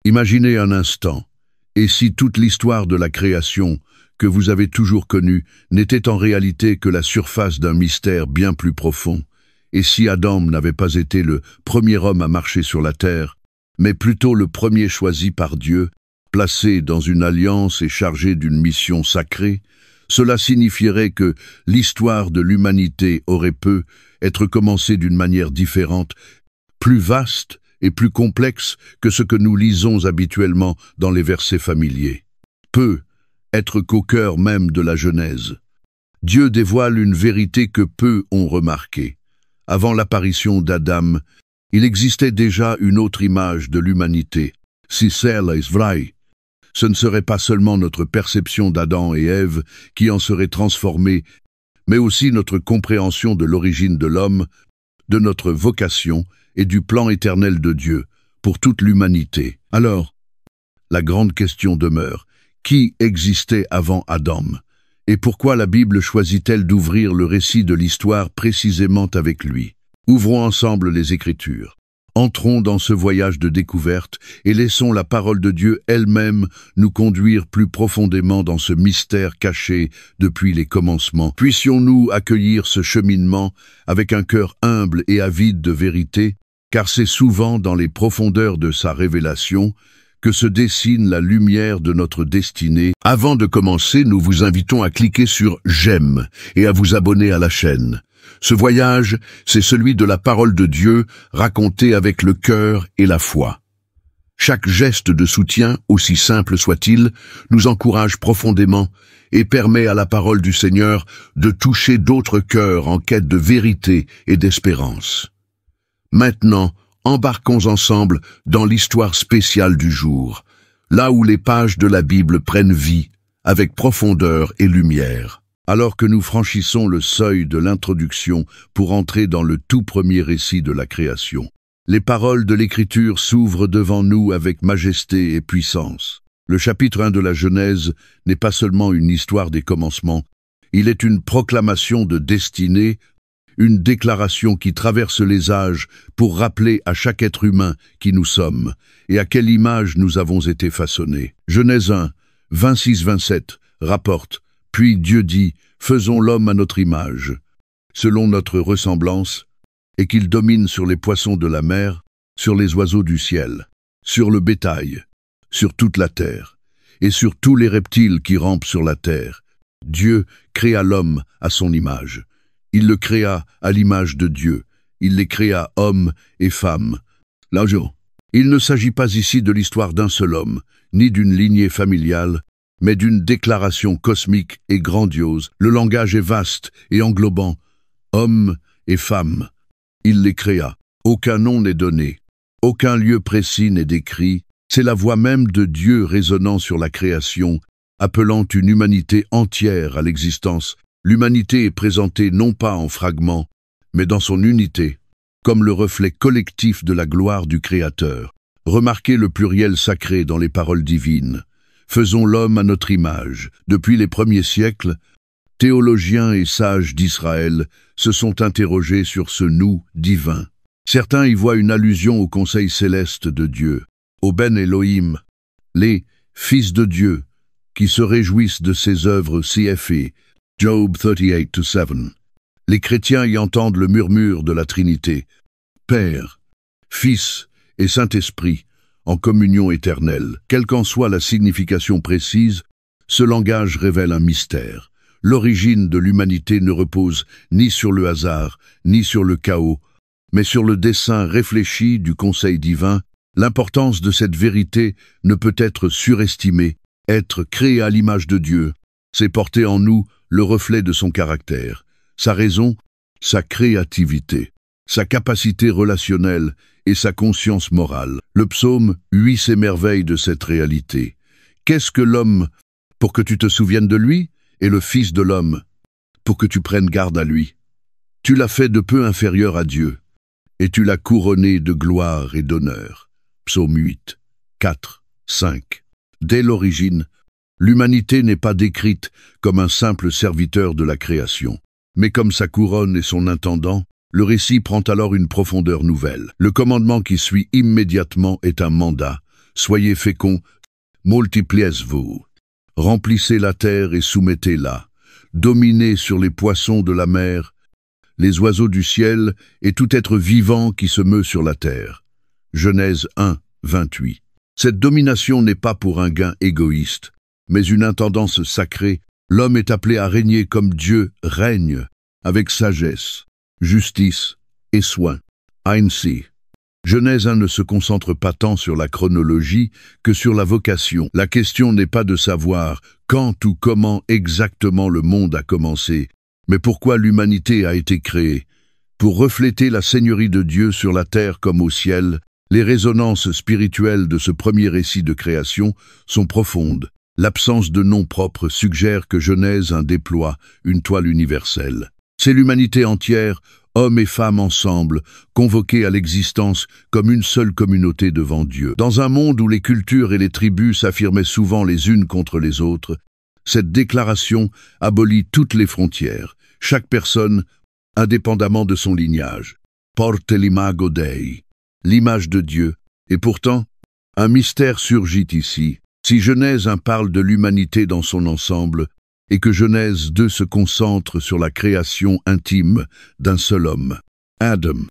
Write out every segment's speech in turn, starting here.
Imaginez un instant, et si toute l'histoire de la création que vous avez toujours connue n'était en réalité que la surface d'un mystère bien plus profond, et si Adam n'avait pas été le premier homme à marcher sur la terre, mais plutôt le premier choisi par Dieu, placé dans une alliance et chargé d'une mission sacrée, cela signifierait que l'histoire de l'humanité aurait pu être commencée d'une manière différente, plus vaste et plus complexe que ce que nous lisons habituellement dans les versets familiers. Peut être qu'au cœur même de la Genèse, Dieu dévoile une vérité que peu ont remarquée. Avant l'apparition d'Adam, il existait déjà une autre image de l'humanité. Si cela est vrai, ce ne serait pas seulement notre perception d'Adam et Ève qui en serait transformée, mais aussi notre compréhension de l'origine de l'homme, de notre vocation et du plan éternel de Dieu pour toute l'humanité. Alors, la grande question demeure, qui existait avant Adam? Et pourquoi la Bible choisit-elle d'ouvrir le récit de l'histoire précisément avec lui? Ouvrons ensemble les Écritures. Entrons dans ce voyage de découverte et laissons la parole de Dieu elle-même nous conduire plus profondément dans ce mystère caché depuis les commencements. Puissions-nous accueillir ce cheminement avec un cœur humble et avide de vérité, car c'est souvent dans les profondeurs de sa révélation que se dessine la lumière de notre destinée. Avant de commencer, nous vous invitons à cliquer sur « J'aime » et à vous abonner à la chaîne. Ce voyage, c'est celui de la parole de Dieu racontée avec le cœur et la foi. Chaque geste de soutien, aussi simple soit-il, nous encourage profondément et permet à la parole du Seigneur de toucher d'autres cœurs en quête de vérité et d'espérance. Maintenant, embarquons ensemble dans l'histoire spéciale du jour, là où les pages de la Bible prennent vie, avec profondeur et lumière. Alors que nous franchissons le seuil de l'introduction pour entrer dans le tout premier récit de la création, les paroles de l'Écriture s'ouvrent devant nous avec majesté et puissance. Le chapitre 1 de la Genèse n'est pas seulement une histoire des commencements, il est une proclamation de destinée, une déclaration qui traverse les âges pour rappeler à chaque être humain qui nous sommes et à quelle image nous avons été façonnés. Genèse 1, 26-27 rapporte: « Puis Dieu dit, faisons l'homme à notre image, selon notre ressemblance, et qu'il domine sur les poissons de la mer, sur les oiseaux du ciel, sur le bétail, sur toute la terre, et sur tous les reptiles qui rampent sur la terre. Dieu créa l'homme à son image. Il le créa à l'image de Dieu. Il les créa hommes et femmes. » Là, il ne s'agit pas ici de l'histoire d'un seul homme, ni d'une lignée familiale, mais d'une déclaration cosmique et grandiose. Le langage est vaste et englobant. Hommes et femmes. Il les créa. Aucun nom n'est donné. Aucun lieu précis n'est décrit. C'est la voix même de Dieu résonnant sur la création, appelant une humanité entière à l'existence. L'humanité est présentée non pas en fragments, mais dans son unité, comme le reflet collectif de la gloire du Créateur. Remarquez le pluriel sacré dans les paroles divines. Faisons l'homme à notre image. Depuis les premiers siècles, théologiens et sages d'Israël se sont interrogés sur ce nous divin. Certains y voient une allusion au conseil céleste de Dieu, au Ben Elohim, les fils de Dieu, qui se réjouissent de ses œuvres si effées. Job 38-7. Les chrétiens y entendent le murmure de la Trinité, Père, Fils et Saint-Esprit, en communion éternelle. Quelle qu'en soit la signification précise, ce langage révèle un mystère. L'origine de l'humanité ne repose ni sur le hasard, ni sur le chaos, mais sur le dessein réfléchi du conseil divin. L'importance de cette vérité ne peut être surestimée. Être créé à l'image de Dieu, c'est porter en nous le reflet de son caractère, sa raison, sa créativité, sa capacité relationnelle et sa conscience morale. Le psaume 8 s'émerveille de cette réalité. Qu'est-ce que l'homme pour que tu te souviennes de lui, et le Fils de l'homme pour que tu prennes garde à lui? Tu l'as fait de peu inférieur à Dieu, et tu l'as couronné de gloire et d'honneur. Psaume 8, 4, 5. Dès l'origine, l'humanité n'est pas décrite comme un simple serviteur de la création, mais comme sa couronne et son intendant. Le récit prend alors une profondeur nouvelle. Le commandement qui suit immédiatement est un mandat, Soyez féconds, multipliez-vous. Remplissez la terre et soumettez-la. Dominez sur les poissons de la mer, les oiseaux du ciel et tout être vivant qui se meut sur la terre. Genèse 1, 28. Cette domination n'est pas pour un gain égoïste, mais une intendance sacrée. L'homme est appelé à régner comme Dieu règne, avec sagesse, justice et soin. Ainsi, Genèse 1 ne se concentre pas tant sur la chronologie que sur la vocation. La question n'est pas de savoir quand ou comment exactement le monde a commencé, mais pourquoi l'humanité a été créée. Pour refléter la seigneurie de Dieu sur la terre comme au ciel, les résonances spirituelles de ce premier récit de création sont profondes. L'absence de nom propre suggère que Genèse 1 déploie une toile universelle. C'est l'humanité entière, hommes et femmes ensemble, convoqués à l'existence comme une seule communauté devant Dieu. Dans un monde où les cultures et les tribus s'affirmaient souvent les unes contre les autres, cette déclaration abolit toutes les frontières, chaque personne indépendamment de son lignage. Porte l'imago Dei, l'image de Dieu, et pourtant, un mystère surgit ici. Si Genèse 1 parle de l'humanité dans son ensemble, et que Genèse 2 se concentre sur la création intime d'un seul homme, Adam,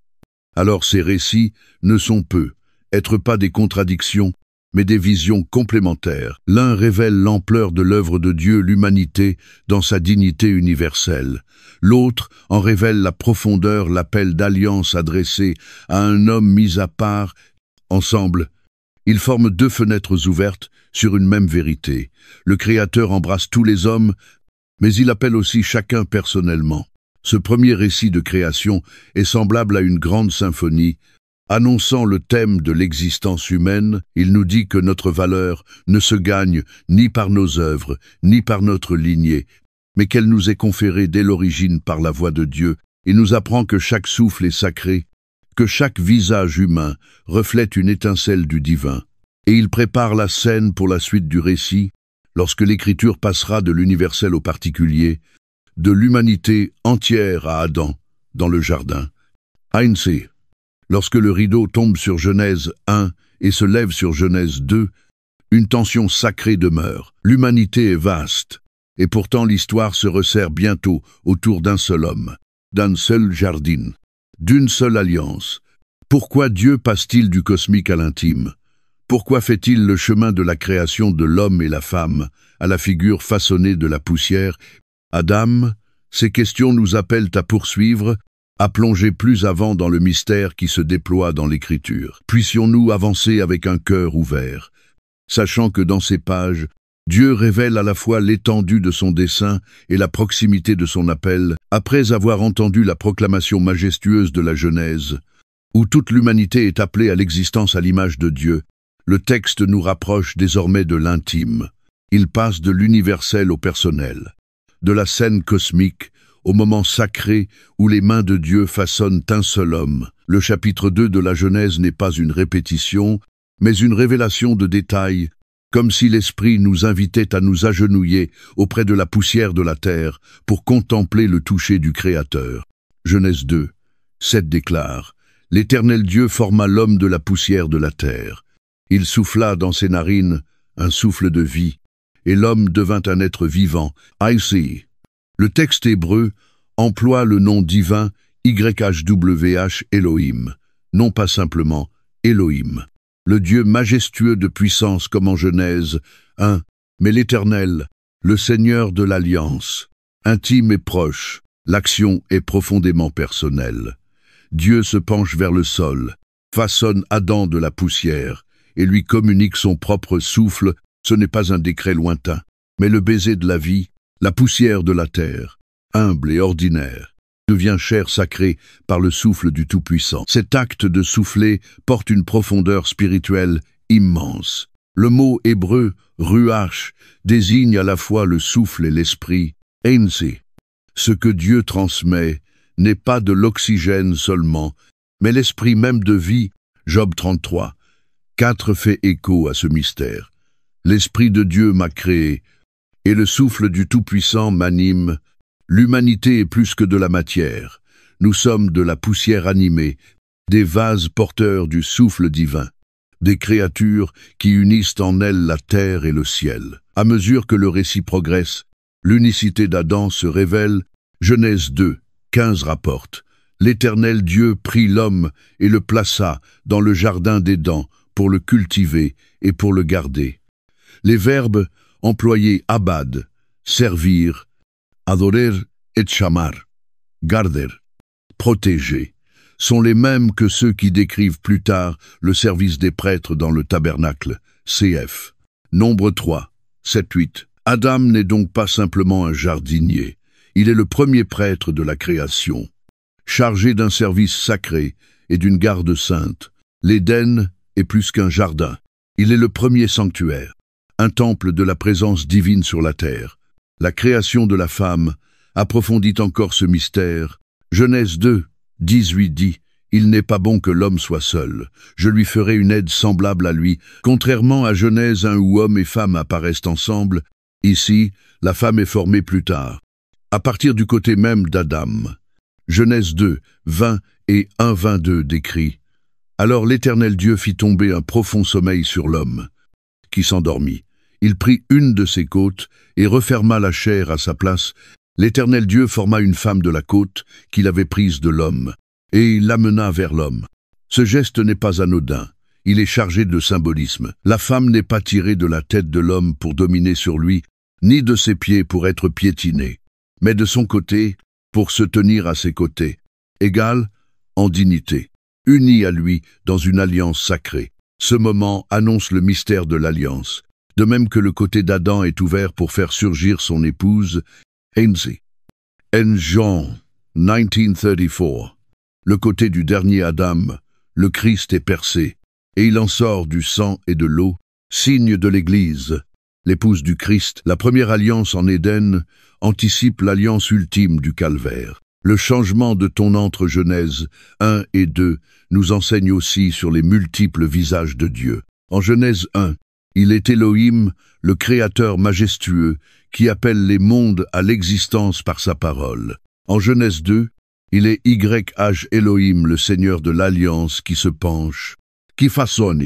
alors ces récits ne sont pas des contradictions, mais des visions complémentaires. L'un révèle l'ampleur de l'œuvre de Dieu, l'humanité, dans sa dignité universelle. L'autre en révèle la profondeur, l'appel d'alliance adressé à un homme mis à part. Ensemble, ils forment deux fenêtres ouvertes sur une même vérité. Le Créateur embrasse tous les hommes, mais il appelle aussi chacun personnellement. Ce premier récit de création est semblable à une grande symphonie. Annonçant le thème de l'existence humaine, il nous dit que notre valeur ne se gagne ni par nos œuvres, ni par notre lignée, mais qu'elle nous est conférée dès l'origine par la voix de Dieu. Il nous apprend que chaque souffle est sacré, que chaque visage humain reflète une étincelle du divin. Et il prépare la scène pour la suite du récit, lorsque l'écriture passera de l'universel au particulier, de l'humanité entière à Adam, dans le jardin. Ainsi, lorsque le rideau tombe sur Genèse 1 et se lève sur Genèse 2, une tension sacrée demeure. L'humanité est vaste, et pourtant l'histoire se resserre bientôt autour d'un seul homme, d'un seul jardin, d'une seule alliance. Pourquoi Dieu passe-t-il du cosmique à l'intime? Pourquoi fait-il le chemin de la création de l'homme et la femme à la figure façonnée de la poussière? Adam, ces questions nous appellent à poursuivre, à plonger plus avant dans le mystère qui se déploie dans l'Écriture. Puissions-nous avancer avec un cœur ouvert, sachant que dans ces pages, Dieu révèle à la fois l'étendue de son dessein et la proximité de son appel, après avoir entendu la proclamation majestueuse de la Genèse, où toute l'humanité est appelée à l'existence à l'image de Dieu. Le texte nous rapproche désormais de l'intime. Il passe de l'universel au personnel, de la scène cosmique au moment sacré où les mains de Dieu façonnent un seul homme. Le chapitre 2 de la Genèse n'est pas une répétition, mais une révélation de détails, comme si l'Esprit nous invitait à nous agenouiller auprès de la poussière de la terre pour contempler le toucher du Créateur. Genèse 2, 7 déclare « L'Éternel Dieu forma l'homme de la poussière de la terre. Il souffla dans ses narines un souffle de vie, et l'homme devint un être vivant. » Ainsi, le texte hébreu emploie le nom divin YHWH Elohim, non pas simplement Elohim, le Dieu majestueux de puissance comme en Genèse 1, mais l'Éternel, le Seigneur de l'Alliance, intime et proche. L'action est profondément personnelle. Dieu se penche vers le sol, façonne Adam de la poussière, et lui communique son propre souffle. Ce n'est pas un décret lointain, mais le baiser de la vie, la poussière de la terre, humble et ordinaire, devient chair sacrée par le souffle du Tout-Puissant. Cet acte de souffler porte une profondeur spirituelle immense. Le mot hébreu « ruach » désigne à la fois le souffle et l'esprit. Ainsi, ce que Dieu transmet n'est pas de l'oxygène seulement, mais l'esprit même de vie. Job 33, 4 fait écho à ce mystère. L'Esprit de Dieu m'a créé, et le souffle du Tout-Puissant m'anime. L'humanité est plus que de la matière. Nous sommes de la poussière animée, des vases porteurs du souffle divin. des créatures qui unissent en elles la terre et le ciel. À mesure que le récit progresse, l'unicité d'Adam se révèle. Genèse 2, 15 rapporte: L'Éternel Dieu prit l'homme et le plaça dans le jardin d'Éden pour le cultiver et pour le garder. Les verbes employés abad, servir, adorer et shamar, garder, protéger, sont les mêmes que ceux qui décrivent plus tard le service des prêtres dans le tabernacle, cf. Nombre 3, 7-8. Adam n'est donc pas simplement un jardinier, il est le premier prêtre de la création. Chargé d'un service sacré et d'une garde sainte, l'Éden est plus qu'un jardin. Il est le premier sanctuaire, un temple de la présence divine sur la terre. La création de la femme approfondit encore ce mystère. Genèse 2, 18 dit: Il n'est pas bon que l'homme soit seul. Je lui ferai une aide semblable à lui. Contrairement à Genèse 1 où homme et femme apparaissent ensemble, ici, la femme est formée plus tard, à partir du côté même d'Adam. Genèse 2, 20 et 1, 22 décrit: Alors l'Éternel Dieu fit tomber un profond sommeil sur l'homme, qui s'endormit. Il prit une de ses côtes et referma la chair à sa place. L'Éternel Dieu forma une femme de la côte qu'il avait prise de l'homme, et il l'amena vers l'homme. Ce geste n'est pas anodin, il est chargé de symbolisme. La femme n'est pas tirée de la tête de l'homme pour dominer sur lui, ni de ses pieds pour être piétinée, mais de son côté, pour se tenir à ses côtés, égale en dignité, unie à lui dans une alliance sacrée. Ce moment annonce le mystère de l'alliance, de même que le côté d'Adam est ouvert pour faire surgir son épouse, Ainsi. En Jean 1934, le côté du dernier Adam, le Christ est percé, et il en sort du sang et de l'eau, signe de l'Église. L'épouse du Christ, la première alliance en Éden, anticipe l'alliance ultime du calvaire. Le changement de ton entre Genèse 1 et 2 nous enseigne aussi sur les multiples visages de Dieu. En Genèse 1, il est Elohim, le Créateur majestueux, qui appelle les mondes à l'existence par sa parole. En Genèse 2, il est YH Elohim, le Seigneur de l'Alliance, qui se penche, qui façonne,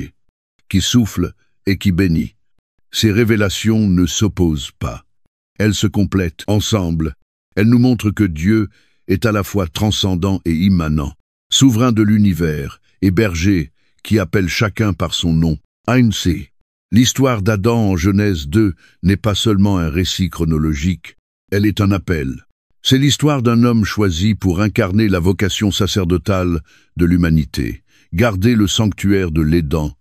qui souffle et qui bénit. Ces révélations ne s'opposent pas. Elles se complètent ensemble. Elles nous montrent que Dieu est à la fois transcendant et immanent, souverain de l'univers et berger qui appelle chacun par son nom. Ainsi. L'histoire d'Adam en Genèse 2 n'est pas seulement un récit chronologique, elle est un appel. C'est l'histoire d'un homme choisi pour incarner la vocation sacerdotale de l'humanité, garder le sanctuaire de l'Éden,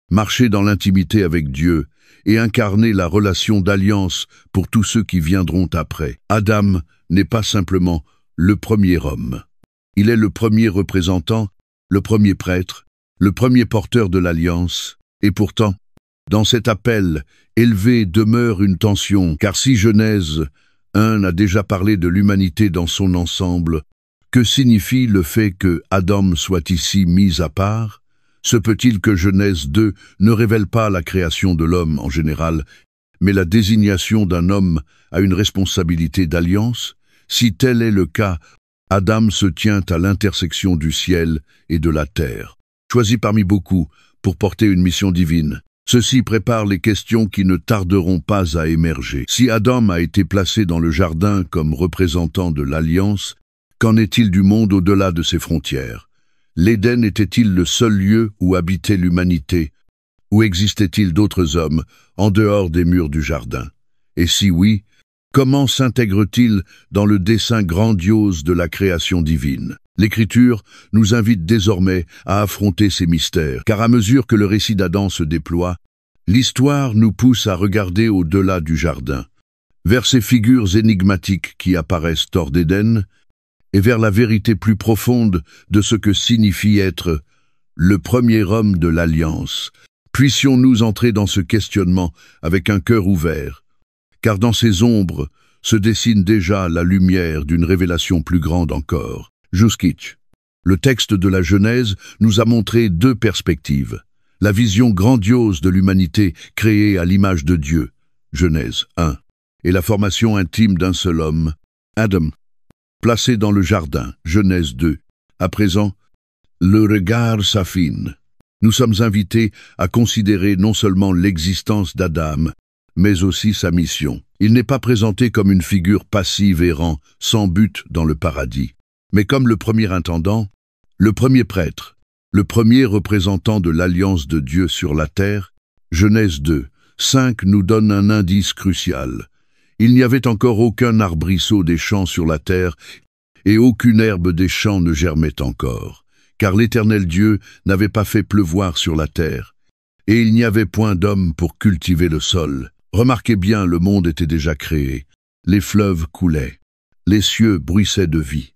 marcher dans l'intimité avec Dieu et incarner la relation d'alliance pour tous ceux qui viendront après. Adam n'est pas simplement le premier homme. Il est le premier représentant, le premier prêtre, le premier porteur de l'alliance, et pourtant, dans cet appel élevé demeure une tension, car si Genèse 1 a déjà parlé de l'humanité dans son ensemble, que signifie le fait que Adam soit ici mis à part? Se peut-il que Genèse 2 ne révèle pas la création de l'homme en général, mais la désignation d'un homme à une responsabilité d'alliance? Si tel est le cas, Adam se tient à l'intersection du ciel et de la terre, choisi parmi beaucoup pour porter une mission divine. Ceci prépare les questions qui ne tarderont pas à émerger. Si Adam a été placé dans le jardin comme représentant de l'Alliance, qu'en est-il du monde au-delà de ses frontières? L'Éden était-il le seul lieu où habitait l'humanité? Ou existait-il d'autres hommes en dehors des murs du jardin? Et si oui, comment s'intègre-t-il dans le dessein grandiose de la création divine? L'Écriture nous invite désormais à affronter ces mystères, car à mesure que le récit d'Adam se déploie, l'histoire nous pousse à regarder au-delà du jardin, vers ces figures énigmatiques qui apparaissent hors d'Éden, et vers la vérité plus profonde de ce que signifie être le premier homme de l'Alliance. Puissions-nous entrer dans ce questionnement avec un cœur ouvert, car dans ces ombres se dessine déjà la lumière d'une révélation plus grande encore. Juskich. Le texte de la Genèse nous a montré deux perspectives. La vision grandiose de l'humanité créée à l'image de Dieu, Genèse 1, et la formation intime d'un seul homme, Adam, placé dans le jardin, Genèse 2. À présent, le regard s'affine. nous sommes invités à considérer non seulement l'existence d'Adam, mais aussi sa mission. Il n'est pas présenté comme une figure passive errant, sans but dans le paradis, mais comme le premier intendant, le premier prêtre, le premier représentant de l'alliance de Dieu sur la terre. Genèse 2, 5 nous donne un indice crucial. Il n'y avait encore aucun arbrisseau des champs sur la terre, et aucune herbe des champs ne germait encore, car l'Éternel Dieu n'avait pas fait pleuvoir sur la terre, et il n'y avait point d'homme pour cultiver le sol. Remarquez bien, le monde était déjà créé, les fleuves coulaient, les cieux bruissaient de vie.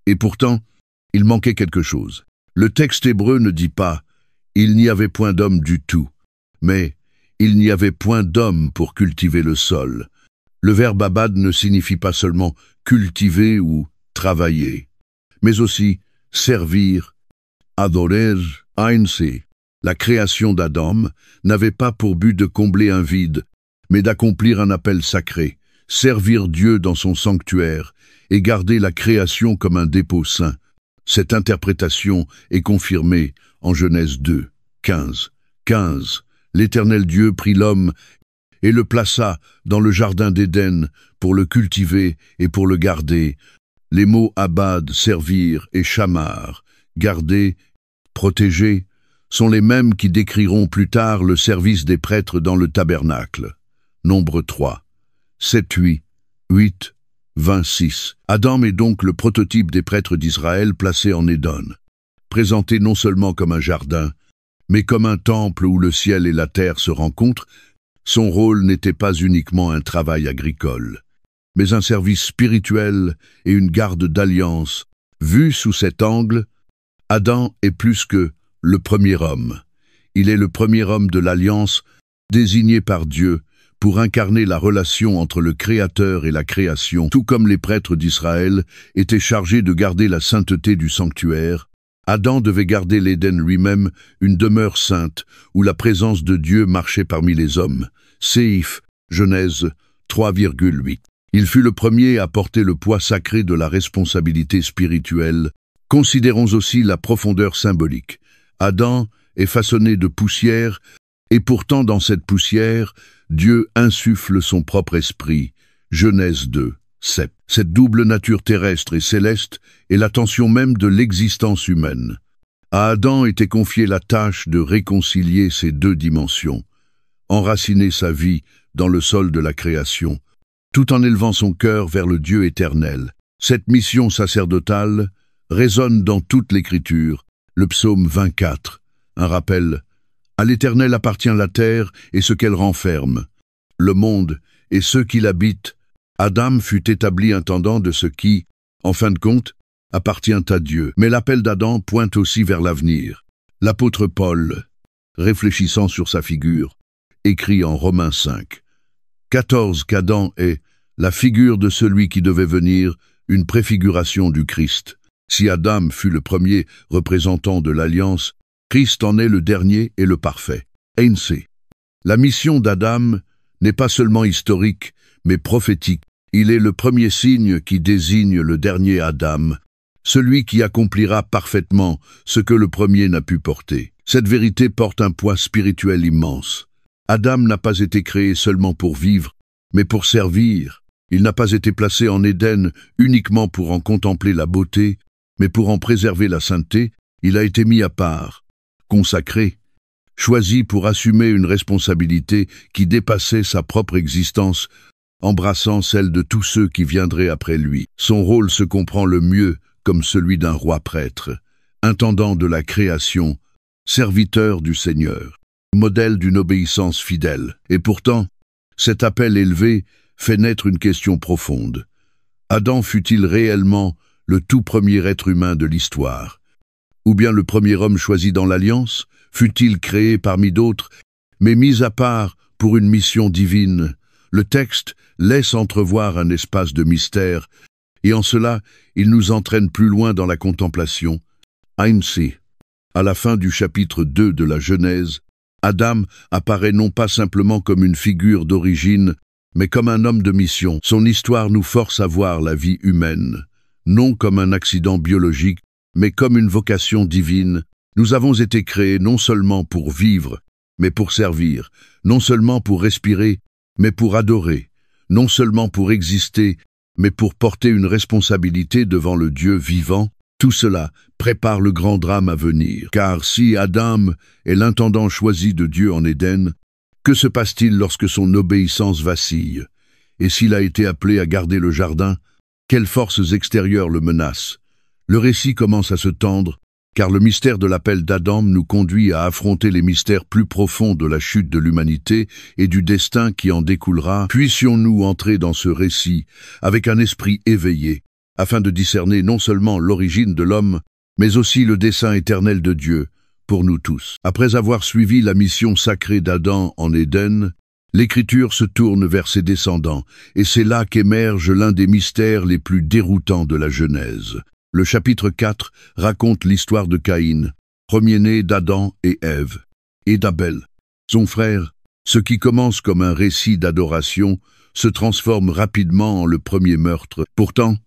Et pourtant, il manquait quelque chose. Le texte hébreu ne dit pas « il n'y avait point d'homme du tout », mais « il n'y avait point d'homme pour cultiver le sol ». Le verbe abad ne signifie pas seulement cultiver ou travailler, mais aussi servir, adorer, ainsi. La création d'Adam n'avait pas pour but de combler un vide, mais d'accomplir un appel sacré, servir Dieu dans son sanctuaire et garder la création comme un dépôt saint. Cette interprétation est confirmée en Genèse 2, 15. L'Éternel Dieu prit l'homme et le plaça dans le jardin d'Éden pour le cultiver et pour le garder. Les mots abad, servir, et shamar, garder, protéger, sont les mêmes qui décriront plus tard le service des prêtres dans le tabernacle. Nombre 3, 7, 8, 26. Adam est donc le prototype des prêtres d'Israël placés en Éden, présenté non seulement comme un jardin, mais comme un temple où le ciel et la terre se rencontrent. Son rôle n'était pas uniquement un travail agricole, mais un service spirituel et une garde d'alliance. Vu sous cet angle, Adam est plus que le premier homme. Il est le premier homme de l'alliance désigné par Dieu pour incarner la relation entre le Créateur et la création, tout comme les prêtres d'Israël étaient chargés de garder la sainteté du sanctuaire. Adam devait garder l'Éden lui-même, une demeure sainte, où la présence de Dieu marchait parmi les hommes. Séif, Genèse 3,8. Il fut le premier à porter le poids sacré de la responsabilité spirituelle. Considérons aussi la profondeur symbolique. Adam est façonné de poussière, et pourtant dans cette poussière, Dieu insuffle son propre esprit. Genèse 2, 7. Cette double nature terrestre et céleste est la tension même de l'existence humaine. À Adam était confiée la tâche de réconcilier ces deux dimensions, enraciner sa vie dans le sol de la création, tout en élevant son cœur vers le Dieu éternel. Cette mission sacerdotale résonne dans toute l'Écriture. Le psaume 24, un rappel. À l'Éternel appartient la terre et ce qu'elle renferme, le monde et ceux qui l'habitent. Adam fut établi intendant de ce qui, en fin de compte, appartient à Dieu. Mais l'appel d'Adam pointe aussi vers l'avenir. L'apôtre Paul, réfléchissant sur sa figure, écrit en Romains 5, 14 qu'Adam est la figure de celui qui devait venir, une préfiguration du Christ. Si Adam fut le premier représentant de l'alliance, Christ en est le dernier et le parfait. Ainsi, la mission d'Adam n'est pas seulement historique, mais prophétique. Il est le premier signe qui désigne le dernier Adam, celui qui accomplira parfaitement ce que le premier n'a pu porter. Cette vérité porte un poids spirituel immense. Adam n'a pas été créé seulement pour vivre, mais pour servir. Il n'a pas été placé en Éden uniquement pour en contempler la beauté, mais pour en préserver la sainteté. Il a été mis à part, consacré, choisi pour assumer une responsabilité qui dépassait sa propre existence, embrassant celle de tous ceux qui viendraient après lui. Son rôle se comprend le mieux comme celui d'un roi prêtre, intendant de la création, serviteur du Seigneur, modèle d'une obéissance fidèle. Et pourtant, cet appel élevé fait naître une question profonde. Adam fut-il réellement le tout premier être humain de l'histoire? Ou bien le premier homme choisi dans l'Alliance? Fut-il créé parmi d'autres, mais mis à part pour une mission divine? Le texte laisse entrevoir un espace de mystère, et en cela, il nous entraîne plus loin dans la contemplation. Ainsi, à la fin du chapitre 2 de la Genèse, Adam apparaît non pas simplement comme une figure d'origine, mais comme un homme de mission. Son histoire nous force à voir la vie humaine, non comme un accident biologique, mais comme une vocation divine. Nous avons été créés non seulement pour vivre, mais pour servir, non seulement pour respirer, mais pour adorer, non seulement pour exister, mais pour porter une responsabilité devant le Dieu vivant. Tout cela prépare le grand drame à venir. Car si Adam est l'intendant choisi de Dieu en Éden, que se passe-t-il lorsque son obéissance vacille? Et s'il a été appelé à garder le jardin, quelles forces extérieures le menacent? Le récit commence à se tendre, car le mystère de l'appel d'Adam nous conduit à affronter les mystères plus profonds de la chute de l'humanité et du destin qui en découlera. Puissions-nous entrer dans ce récit avec un esprit éveillé, afin de discerner non seulement l'origine de l'homme, mais aussi le dessein éternel de Dieu pour nous tous. Après avoir suivi la mission sacrée d'Adam en Éden, l'Écriture se tourne vers ses descendants, et c'est là qu'émerge l'un des mystères les plus déroutants de la Genèse. Le chapitre 4 raconte l'histoire de Caïn, premier-né d'Adam et Ève, et d'Abel, son frère. Ce qui commence comme un récit d'adoration se transforme rapidement en le premier meurtre. Pourtant,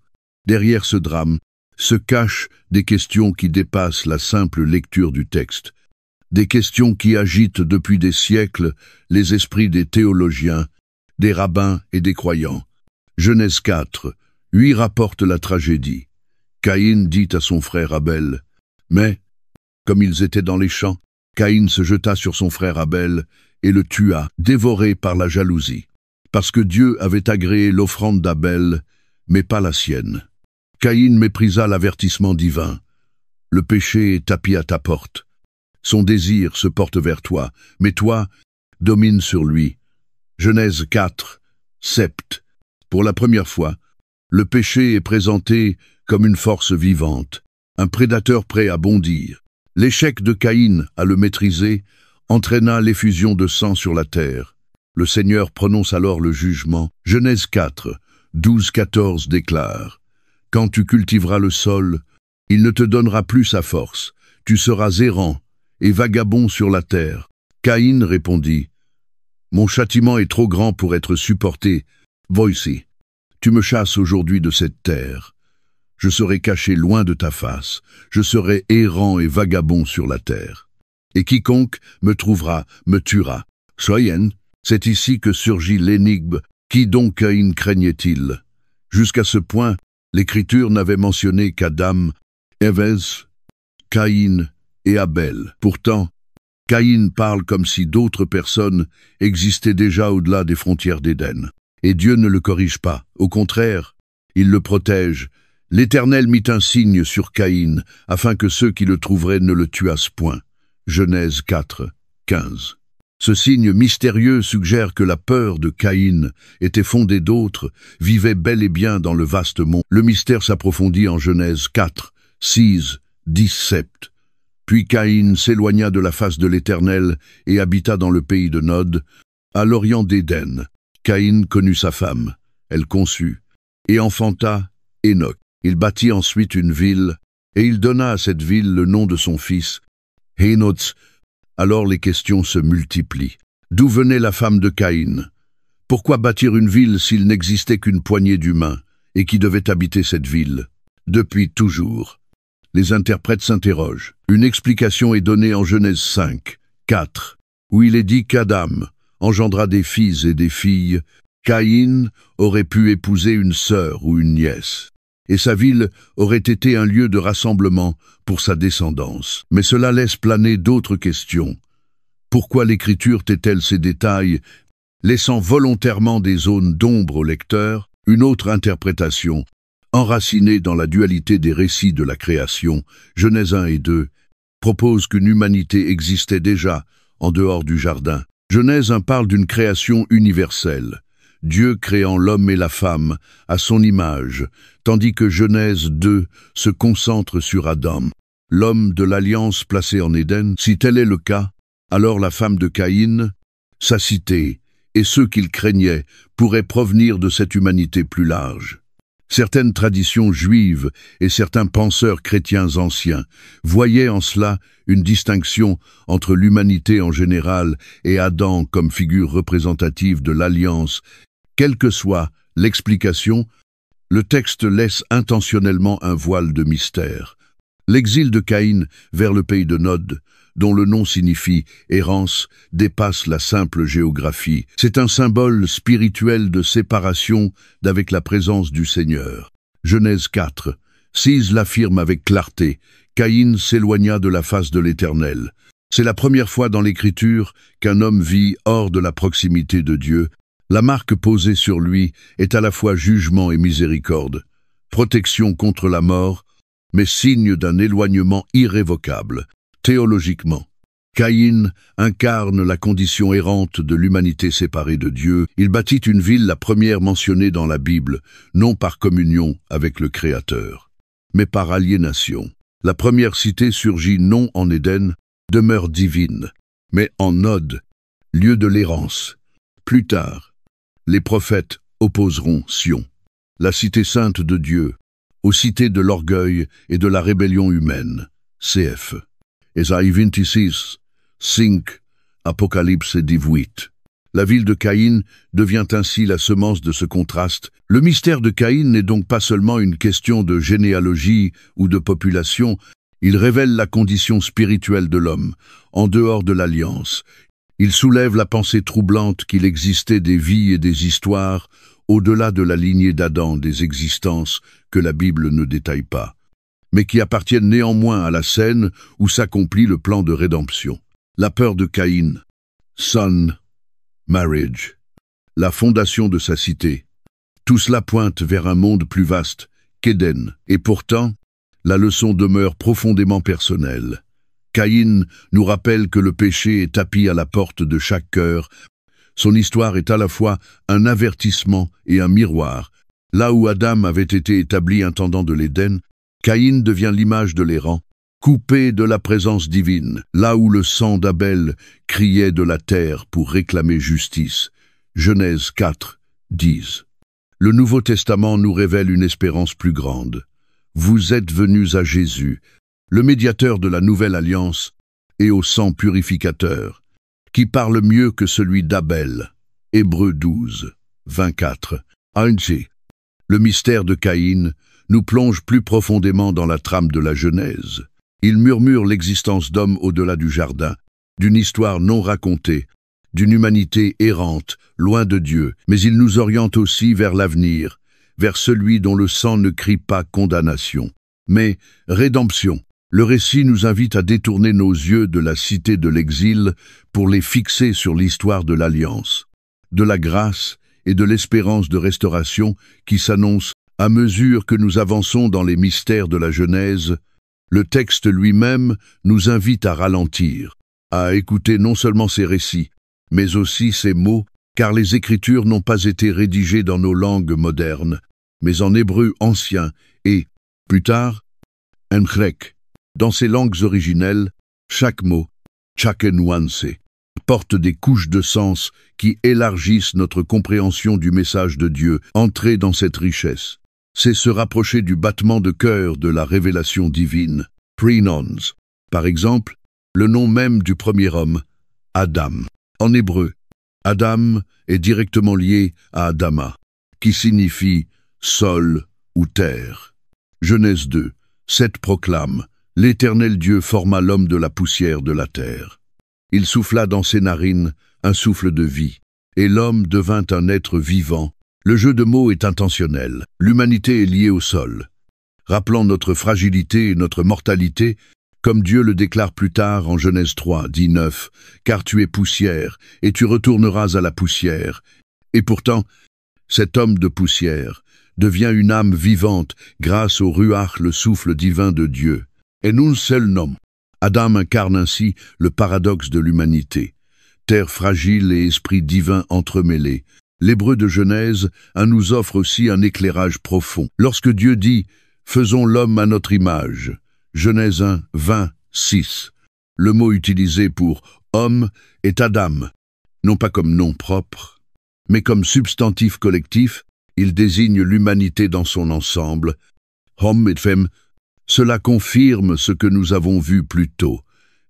derrière ce drame, se cachent des questions qui dépassent la simple lecture du texte, des questions qui agitent depuis des siècles les esprits des théologiens, des rabbins et des croyants. Genèse 4, 8 rapporte la tragédie. Caïn dit à son frère Abel, mais, comme ils étaient dans les champs, Caïn se jeta sur son frère Abel et le tua, dévoré par la jalousie, parce que Dieu avait agréé l'offrande d'Abel, mais pas la sienne. Caïn méprisa l'avertissement divin. Le péché est tapis à ta porte. Son désir se porte vers toi, mais toi, domine sur lui. Genèse 4, sept. Pour la première fois, le péché est présenté comme une force vivante, un prédateur prêt à bondir. L'échec de Caïn à le maîtriser entraîna l'effusion de sang sur la terre. Le Seigneur prononce alors le jugement. Genèse 4, 12-14 déclare « Quand tu cultiveras le sol, il ne te donnera plus sa force, tu seras errant et vagabond sur la terre. » Caïn répondit « Mon châtiment est trop grand pour être supporté. Voici, tu me chasses aujourd'hui de cette terre. Je serai caché loin de ta face, je serai errant et vagabond sur la terre. Et quiconque me trouvera me tuera. » Soyen, c'est ici que surgit l'énigme. Qui donc Caïn craignait-il? Jusqu'à ce point, l'Écriture n'avait mentionné qu'Adam, Ève, Caïn et Abel. Pourtant, Caïn parle comme si d'autres personnes existaient déjà au-delà des frontières d'Éden. Et Dieu ne le corrige pas. Au contraire, il le protège. L'Éternel mit un signe sur Caïn, afin que ceux qui le trouveraient ne le tuassent point. Genèse 4, 15. Ce signe mystérieux suggère que la peur de Caïn était fondée d'autres, vivait bel et bien dans le vaste monde. Le mystère s'approfondit en Genèse 4, 6, 17. Puis Caïn s'éloigna de la face de l'Éternel et habita dans le pays de Nod, à l'orient d'Éden. Caïn connut sa femme, elle conçut, et enfanta Hénoc. Il bâtit ensuite une ville, et il donna à cette ville le nom de son fils, Hénoc. Alors les questions se multiplient. D'où venait la femme de Caïn? Pourquoi bâtir une ville s'il n'existait qu'une poignée d'humains, et qui devait habiter cette ville? Depuis toujours, les interprètes s'interrogent. Une explication est donnée en Genèse 5, 4, où il est dit qu'Adam engendra des fils et des filles. Caïn aurait pu épouser une sœur ou une nièce, et sa ville aurait été un lieu de rassemblement pour sa descendance. Mais cela laisse planer d'autres questions. Pourquoi l'Écriture tait-elle ces détails, laissant volontairement des zones d'ombre au lecteur? Une autre interprétation, enracinée dans la dualité des récits de la création, Genèse 1 et 2, propose qu'une humanité existait déjà en dehors du jardin. Genèse 1 parle d'une création universelle, Dieu créant l'homme et la femme à son image, tandis que Genèse 2 se concentre sur Adam, l'homme de l'alliance placé en Éden. Si tel est le cas, alors la femme de Caïn, sa cité et ceux qu'il craignait pourraient provenir de cette humanité plus large. Certaines traditions juives et certains penseurs chrétiens anciens voyaient en cela une distinction entre l'humanité en général et Adam comme figure représentative de l'alliance. Quelle que soit l'explication, le texte laisse intentionnellement un voile de mystère. L'exil de Caïn vers le pays de Nod, dont le nom signifie errance, dépasse la simple géographie. C'est un symbole spirituel de séparation d'avec la présence du Seigneur. Genèse 4. 6 l'affirme avec clarté. Caïn s'éloigna de la face de l'Éternel. C'est la première fois dans l'Écriture qu'un homme vit hors de la proximité de Dieu. La marque posée sur lui est à la fois jugement et miséricorde, protection contre la mort, mais signe d'un éloignement irrévocable. Théologiquement, Caïn incarne la condition errante de l'humanité séparée de Dieu. Il bâtit une ville, la première mentionnée dans la Bible, non par communion avec le Créateur, mais par aliénation. La première cité surgit non en Éden, demeure divine, mais en Nod, lieu de l'errance. Plus tard, les prophètes opposeront Sion, la cité sainte de Dieu, aux cités de l'orgueil et de la rébellion humaine. Cf. Ésaïe 26, 5, Apocalypse 18. La ville de Caïn devient ainsi la semence de ce contraste. Le mystère de Caïn n'est donc pas seulement une question de généalogie ou de population, il révèle la condition spirituelle de l'homme, en dehors de l'alliance. Il soulève la pensée troublante qu'il existait des vies et des histoires, au-delà de la lignée d'Adam, des existences que la Bible ne détaille pas, mais qui appartiennent néanmoins à la scène où s'accomplit le plan de rédemption. La peur de Caïn, son, marriage, la fondation de sa cité. Tout cela pointe vers un monde plus vaste qu'Éden. Et pourtant, la leçon demeure profondément personnelle. Caïn nous rappelle que le péché est tapi à la porte de chaque cœur. Son histoire est à la fois un avertissement et un miroir. Là où Adam avait été établi intendant de l'Éden, Caïn devient l'image de l'errant, coupé de la présence divine, là où le sang d'Abel criait de la terre pour réclamer justice. Genèse 4, 10. Le Nouveau Testament nous révèle une espérance plus grande. Vous êtes venus à Jésus, le médiateur de la nouvelle alliance, et au sang purificateur, qui parle mieux que celui d'Abel. Hébreux 12, 24. Ainsi, le mystère de Caïn nous plonge plus profondément dans la trame de la Genèse. Il murmure l'existence d'hommes au-delà du jardin, d'une histoire non racontée, d'une humanité errante, loin de Dieu, mais il nous oriente aussi vers l'avenir, vers celui dont le sang ne crie pas condamnation, mais rédemption. Le récit nous invite à détourner nos yeux de la cité de l'exil pour les fixer sur l'histoire de l'Alliance, de la grâce et de l'espérance de restauration qui s'annonce à mesure que nous avançons dans les mystères de la Genèse. Le texte lui-même nous invite à ralentir, à écouter non seulement ces récits, mais aussi ces mots, car les Écritures n'ont pas été rédigées dans nos langues modernes, mais en hébreu ancien et, plus tard, en grec. Dans ces langues originelles, chaque mot, chaque nuance, porte des couches de sens qui élargissent notre compréhension du message de Dieu. Entrer dans cette richesse, c'est se rapprocher du battement de cœur de la révélation divine. Prenons, par exemple, le nom même du premier homme, Adam. En hébreu, Adam est directement lié à Adama, qui signifie sol ou terre. Genèse 2, 7 proclame: l'Éternel Dieu forma l'homme de la poussière de la terre. Il souffla dans ses narines un souffle de vie, et l'homme devint un être vivant. Le jeu de mots est intentionnel. L'humanité est liée au sol, rappelant notre fragilité et notre mortalité, comme Dieu le déclare plus tard en Genèse 3, 19, « Car tu es poussière, et tu retourneras à la poussière. » Et pourtant, cet homme de poussière devient une âme vivante grâce au ruach, le souffle divin de Dieu. Et un seul nom. Adam incarne ainsi le paradoxe de l'humanité. Terre fragile et esprit divin entremêlés. L'Hébreu de Genèse nous offre aussi un éclairage profond. Lorsque Dieu dit « Faisons l'homme à notre image », Genèse 1, 20, 6. Le mot utilisé pour « homme » est Adam, non pas comme nom propre, mais comme substantif collectif. Il désigne l'humanité dans son ensemble. Homme et femme. Cela confirme ce que nous avons vu plus tôt.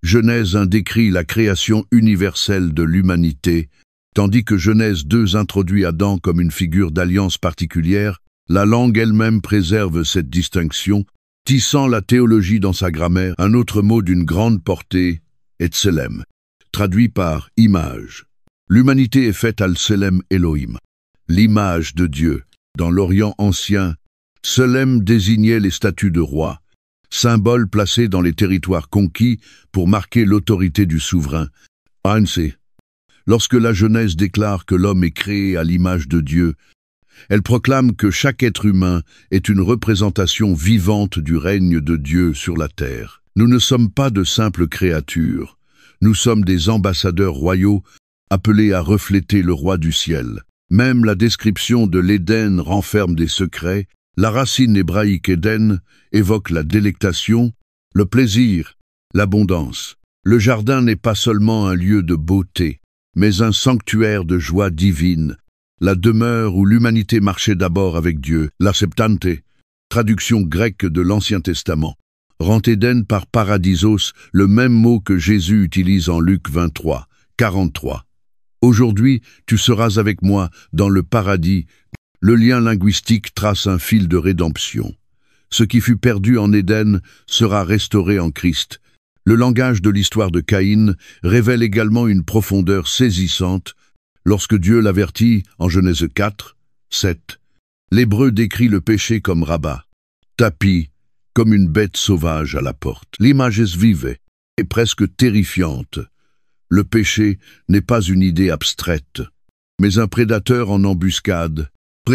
Genèse 1 décrit la création universelle de l'humanité, tandis que Genèse 2 introduit Adam comme une figure d'alliance particulière. La langue elle-même préserve cette distinction. Tissant la théologie dans sa grammaire, un autre mot d'une grande portée est tselem, traduit par image. L'humanité est faite al tselem Elohim, l'image de Dieu. Dans l'Orient ancien, tselem désignait les statues de rois, symboles placés dans les territoires conquis pour marquer l'autorité du souverain. ANC. Lorsque la Genèse déclare que l'homme est créé à l'image de Dieu, elle proclame que chaque être humain est une représentation vivante du règne de Dieu sur la terre. Nous ne sommes pas de simples créatures, nous sommes des ambassadeurs royaux appelés à refléter le roi du ciel. Même la description de l'Éden renferme des secrets. La racine hébraïque Éden évoque la délectation, le plaisir, l'abondance. Le jardin n'est pas seulement un lieu de beauté, mais un sanctuaire de joie divine, la demeure où l'humanité marchait d'abord avec Dieu. La Septante, traduction grecque de l'Ancien Testament, rend Éden par paradisos le même mot que Jésus utilise en Luc 23, 43. Aujourd'hui, tu seras avec moi dans le paradis. Le lien linguistique trace un fil de rédemption. Ce qui fut perdu en Éden sera restauré en Christ. Le langage de l'histoire de Caïn révèle également une profondeur saisissante. Lorsque Dieu l'avertit en Genèse 4, 7, l'Hébreu décrit le péché comme rabat, tapis, comme une bête sauvage à la porte. L'image est vive et presque terrifiante. Le péché n'est pas une idée abstraite, mais un prédateur en embuscade,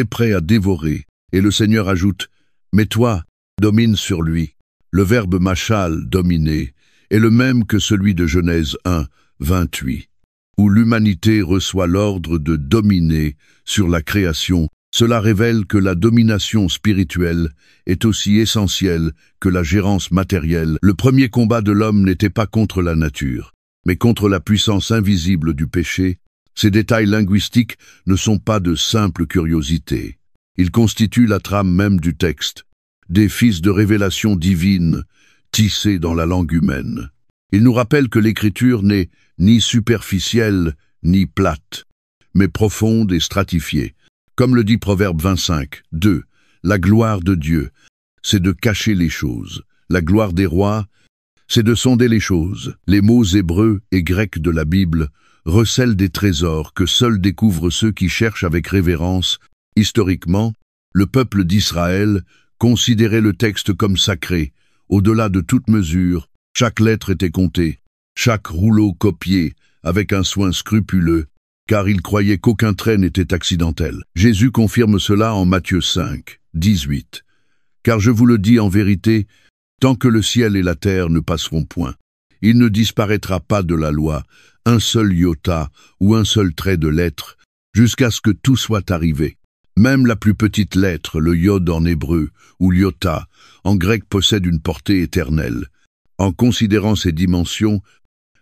prêt à dévorer. Et le Seigneur ajoute, « Mais toi, domine sur lui ». Le verbe machal, dominer, est le même que celui de Genèse 1, 28, où l'humanité reçoit l'ordre de dominer sur la création. Cela révèle que la domination spirituelle est aussi essentielle que la gérance matérielle. Le premier combat de l'homme n'était pas contre la nature, mais contre la puissance invisible du péché. Ces détails linguistiques ne sont pas de simples curiosités. Ils constituent la trame même du texte, des fils de révélation divine tissés dans la langue humaine. Ils nous rappellent que l'écriture n'est ni superficielle ni plate, mais profonde et stratifiée. Comme le dit Proverbe 25, 2, la gloire de Dieu, c'est de cacher les choses. La gloire des rois, c'est de sonder les choses. Les mots hébreux et grecs de la Bible recèlent des trésors que seuls découvrent ceux qui cherchent avec révérence. Historiquement, le peuple d'Israël considérait le texte comme sacré. Au-delà de toute mesure, chaque lettre était comptée, chaque rouleau copié avec un soin scrupuleux, car il croyait qu'aucun trait n'était accidentel. Jésus confirme cela en Matthieu 5, 18. « Car je vous le dis en vérité, tant que le ciel et la terre ne passeront point, il ne disparaîtra pas de la loi un seul iota ou un seul trait de lettre, jusqu'à ce que tout soit arrivé. Même la plus petite lettre, le yod en hébreu, ou l'iota, en grec possède une portée éternelle. En considérant ces dimensions,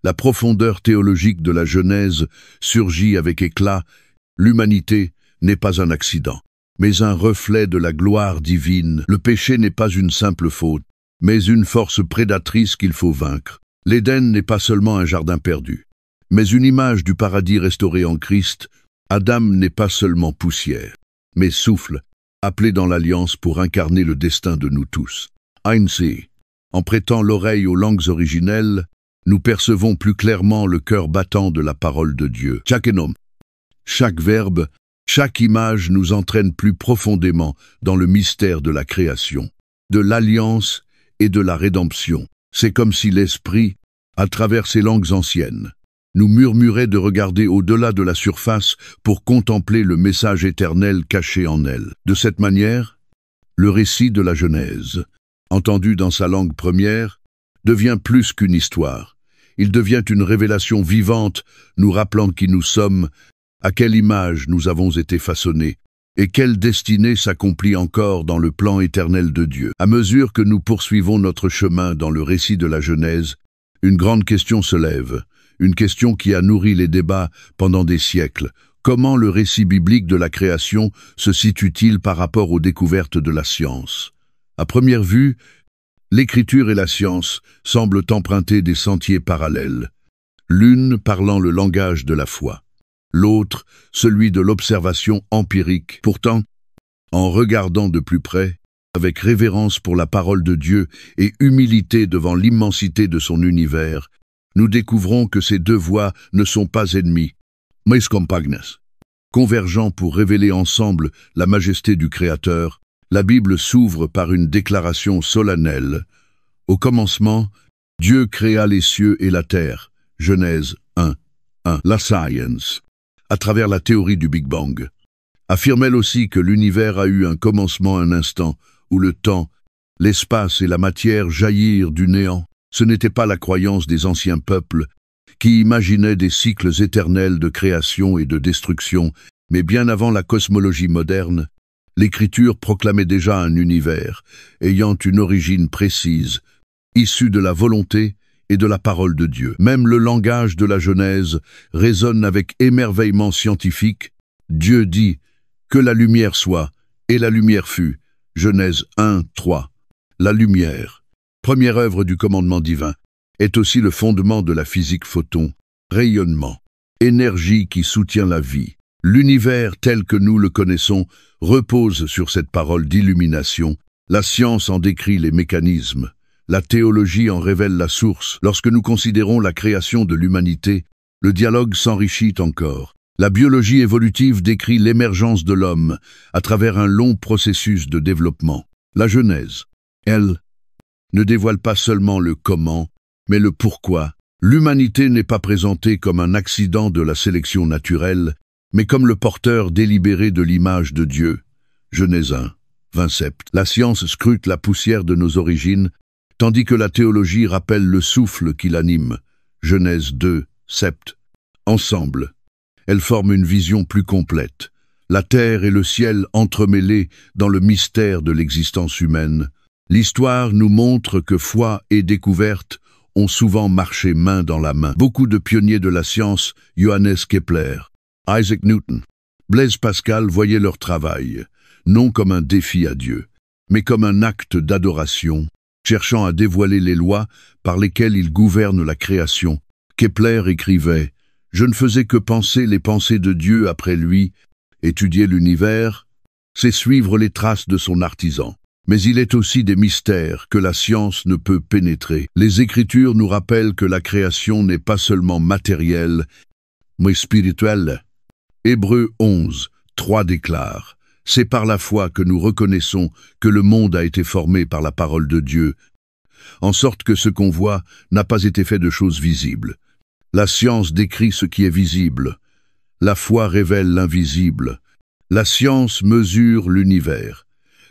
la profondeur théologique de la Genèse surgit avec éclat. L'humanité n'est pas un accident, mais un reflet de la gloire divine. Le péché n'est pas une simple faute, mais une force prédatrice qu'il faut vaincre. L'Éden n'est pas seulement un jardin perdu, mais une image du paradis restauré en Christ. Adam n'est pas seulement poussière, mais souffle, appelé dans l'Alliance pour incarner le destin de nous tous. ANC. En prêtant l'oreille aux langues originelles, nous percevons plus clairement le cœur battant de la parole de Dieu. Chaque nom, chaque verbe, chaque image nous entraîne plus profondément dans le mystère de la création, de l'alliance et de la rédemption. C'est comme si l'Esprit, à travers ces langues anciennes, nous murmurait de regarder au-delà de la surface pour contempler le message éternel caché en elle. De cette manière, le récit de la Genèse, entendu dans sa langue première, devient plus qu'une histoire. Il devient une révélation vivante, nous rappelant qui nous sommes, à quelle image nous avons été façonnés, et quelle destinée s'accomplit encore dans le plan éternel de Dieu. À mesure que nous poursuivons notre chemin dans le récit de la Genèse, une grande question se lève, une question qui a nourri les débats pendant des siècles. Comment le récit biblique de la création se situe-t-il par rapport aux découvertes de la science? À première vue, l'écriture et la science semblent emprunter des sentiers parallèles, l'une parlant le langage de la foi, l'autre celui de l'observation empirique. Pourtant, en regardant de plus près, avec révérence pour la parole de Dieu et humilité devant l'immensité de son univers, nous découvrons que ces deux voies ne sont pas ennemies, mais compagnes. Convergents pour révéler ensemble la majesté du Créateur, la Bible s'ouvre par une déclaration solennelle. Au commencement, Dieu créa les cieux et la terre. Genèse 1. La science, à travers la théorie du Big Bang, affirme-t-elle aussi que l'univers a eu un commencement, un instant, où le temps, l'espace et la matière jaillirent du néant. Ce n'était pas la croyance des anciens peuples, qui imaginaient des cycles éternels de création et de destruction, mais bien avant la cosmologie moderne, l'Écriture proclamait déjà un univers, ayant une origine précise, issue de la volonté et de la parole de Dieu. Même le langage de la Genèse résonne avec émerveillement scientifique. Dieu dit « Que la lumière soit », et la lumière fut. Genèse 1:3. La lumière, première œuvre du commandement divin, est aussi le fondement de la physique photon, rayonnement, énergie qui soutient la vie. L'univers tel que nous le connaissons repose sur cette parole d'illumination. La science en décrit les mécanismes. La théologie en révèle la source. Lorsque nous considérons la création de l'humanité, le dialogue s'enrichit encore. La biologie évolutive décrit l'émergence de l'homme à travers un long processus de développement. La Genèse, elle, ne dévoile pas seulement le comment, mais le pourquoi. L'humanité n'est pas présentée comme un accident de la sélection naturelle, mais comme le porteur délibéré de l'image de Dieu. Genèse 1:27. La science scrute la poussière de nos origines, tandis que la théologie rappelle le souffle qui l'anime. Genèse 2:7. Ensemble, elles forment une vision plus complète. La terre et le ciel entremêlés dans le mystère de l'existence humaine. L'histoire nous montre que foi et découverte ont souvent marché main dans la main. Beaucoup de pionniers de la science, Johannes Kepler, Isaac Newton, Blaise Pascal voyaient leur travail, non comme un défi à Dieu, mais comme un acte d'adoration, cherchant à dévoiler les lois par lesquelles il gouverne la création. Kepler écrivait « Je ne faisais que penser les pensées de Dieu après lui. Étudier l'univers, c'est suivre les traces de son artisan. Mais il est aussi des mystères que la science ne peut pénétrer. Les Écritures nous rappellent que la création n'est pas seulement matérielle, mais spirituelle. » Hébreux 11:3 déclare « C'est par la foi que nous reconnaissons que le monde a été formé par la parole de Dieu, en sorte que ce qu'on voit n'a pas été fait de choses visibles. La science décrit ce qui est visible. La foi révèle l'invisible. La science mesure l'univers.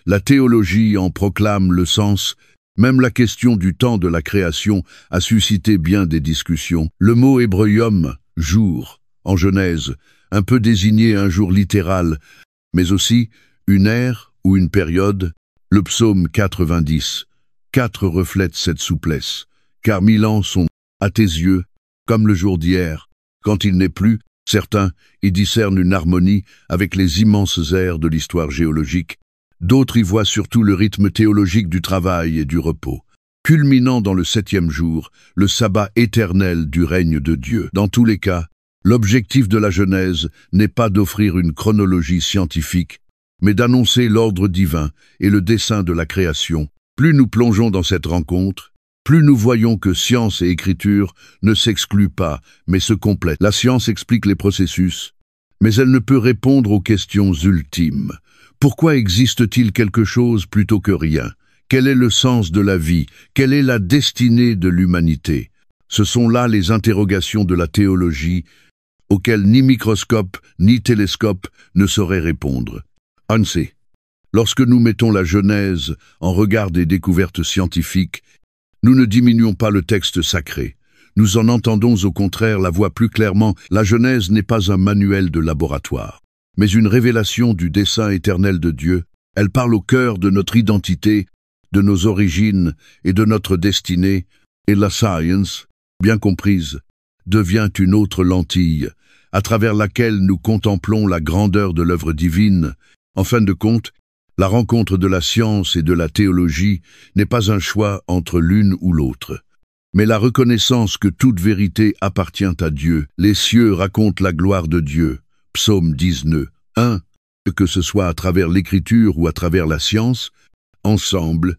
La théologie en proclame le sens. Même la question du temps de la création a suscité bien des discussions. Le mot hébreu yom, jour, en Genèse, un peu désigné un jour littéral, mais aussi une ère ou une période. Le psaume 90, 4 reflète cette souplesse, car 1000 ans sont, à tes yeux, comme le jour d'hier. Quand il n'est plus, certains y discernent une harmonie avec les immenses ères de l'histoire géologique. D'autres y voient surtout le rythme théologique du travail et du repos, culminant dans le 7e jour, le sabbat éternel du règne de Dieu. Dans tous les cas, l'objectif de la Genèse n'est pas d'offrir une chronologie scientifique, mais d'annoncer l'ordre divin et le dessein de la création. Plus nous plongeons dans cette rencontre, plus nous voyons que science et écriture ne s'excluent pas, mais se complètent. La science explique les processus, mais elle ne peut répondre aux questions ultimes. Pourquoi existe-t-il quelque chose plutôt que rien? Quel est le sens de la vie? Quelle est la destinée de l'humanité? Ce sont là les interrogations de la théologie, auxquelles ni microscope ni télescope ne sauraient répondre. Ainsi, lorsque nous mettons la Genèse en regard des découvertes scientifiques, nous ne diminuons pas le texte sacré. Nous en entendons au contraire la voix plus clairement. La Genèse n'est pas un manuel de laboratoire, mais une révélation du dessein éternel de Dieu. Elle parle au cœur de notre identité, de nos origines et de notre destinée, et la science, bien comprise, devient une autre lentille, à travers laquelle nous contemplons la grandeur de l'œuvre divine. En fin de compte, la rencontre de la science et de la théologie n'est pas un choix entre l'une ou l'autre, mais la reconnaissance que toute vérité appartient à Dieu. Les cieux racontent la gloire de Dieu. Psaume 19:1. Que ce soit à travers l'écriture ou à travers la science, ensemble,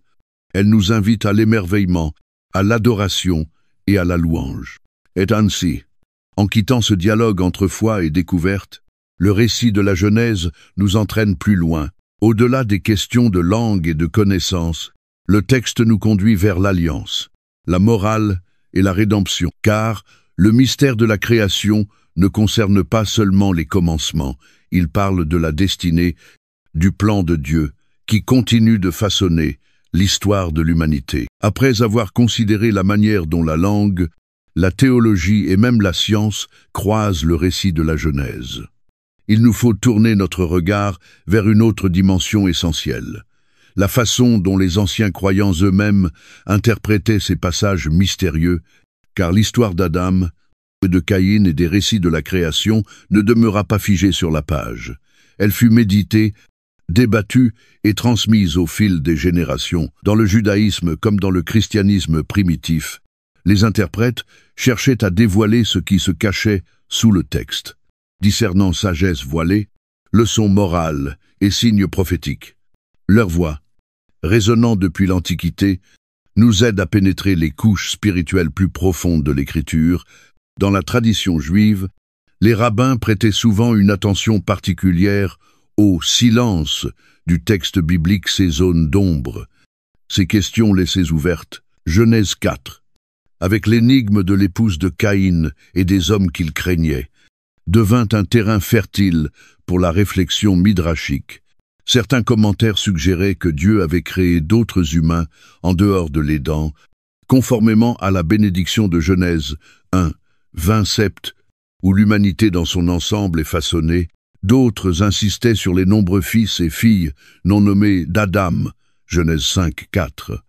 elle nous invite à l'émerveillement, à l'adoration et à la louange. Et ainsi, en quittant ce dialogue entre foi et découverte, le récit de la Genèse nous entraîne plus loin. Au-delà des questions de langue et de connaissance, le texte nous conduit vers l'alliance, la morale et la rédemption, car le mystère de la création ne concerne pas seulement les commencements, il parle de la destinée, du plan de Dieu, qui continue de façonner l'histoire de l'humanité. Après avoir considéré la manière dont la langue, la théologie et même la science croisent le récit de la Genèse, il nous faut tourner notre regard vers une autre dimension essentielle, la façon dont les anciens croyants eux-mêmes interprétaient ces passages mystérieux, car l'histoire d'Adam, de Caïn et des récits de la création ne demeura pas figée sur la page. Elle fut méditée, débattue et transmise au fil des générations. Dans le judaïsme comme dans le christianisme primitif, les interprètes cherchaient à dévoiler ce qui se cachait sous le texte, discernant sagesse voilée, leçons morales et signes prophétiques. Leur voix, résonnant depuis l'Antiquité, nous aide à pénétrer les couches spirituelles plus profondes de l'Écriture. Dans la tradition juive, les rabbins prêtaient souvent une attention particulière au silence du texte biblique, ces zones d'ombre, ces questions laissées ouvertes. Genèse 4, avec l'énigme de l'épouse de Caïn et des hommes qu'il craignait, devint un terrain fertile pour la réflexion midrashique. Certains commentaires suggéraient que Dieu avait créé d'autres humains en dehors de l'Éden, conformément à la bénédiction de Genèse 1, 27, où l'humanité dans son ensemble est façonnée. D'autres insistaient sur les nombreux fils et filles non nommés d'Adam, Genèse 5, 4,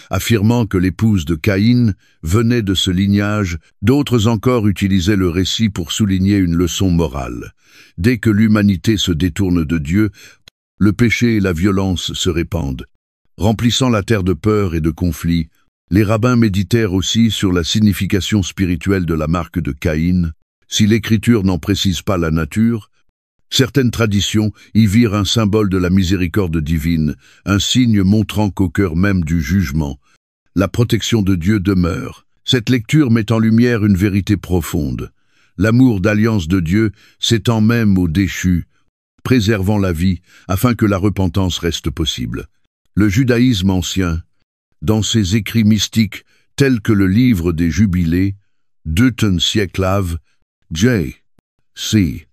affirmant que l'épouse de Caïn venait de ce lignage. D'autres encore utilisaient le récit pour souligner une leçon morale. Dès que l'humanité se détourne de Dieu, le péché et la violence se répandent, remplissant la terre de peur et de conflits. Les rabbins méditèrent aussi sur la signification spirituelle de la marque de Caïn. Si l'Écriture n'en précise pas la nature, certaines traditions y virent un symbole de la miséricorde divine, un signe montrant qu'au cœur même du jugement, la protection de Dieu demeure. Cette lecture met en lumière une vérité profonde. L'amour d'alliance de Dieu s'étend même aux déchus, préservant la vie afin que la repentance reste possible. Le judaïsme ancien, dans ses écrits mystiques tels que le livre des Jubilés, 2e siècle av. J.C.,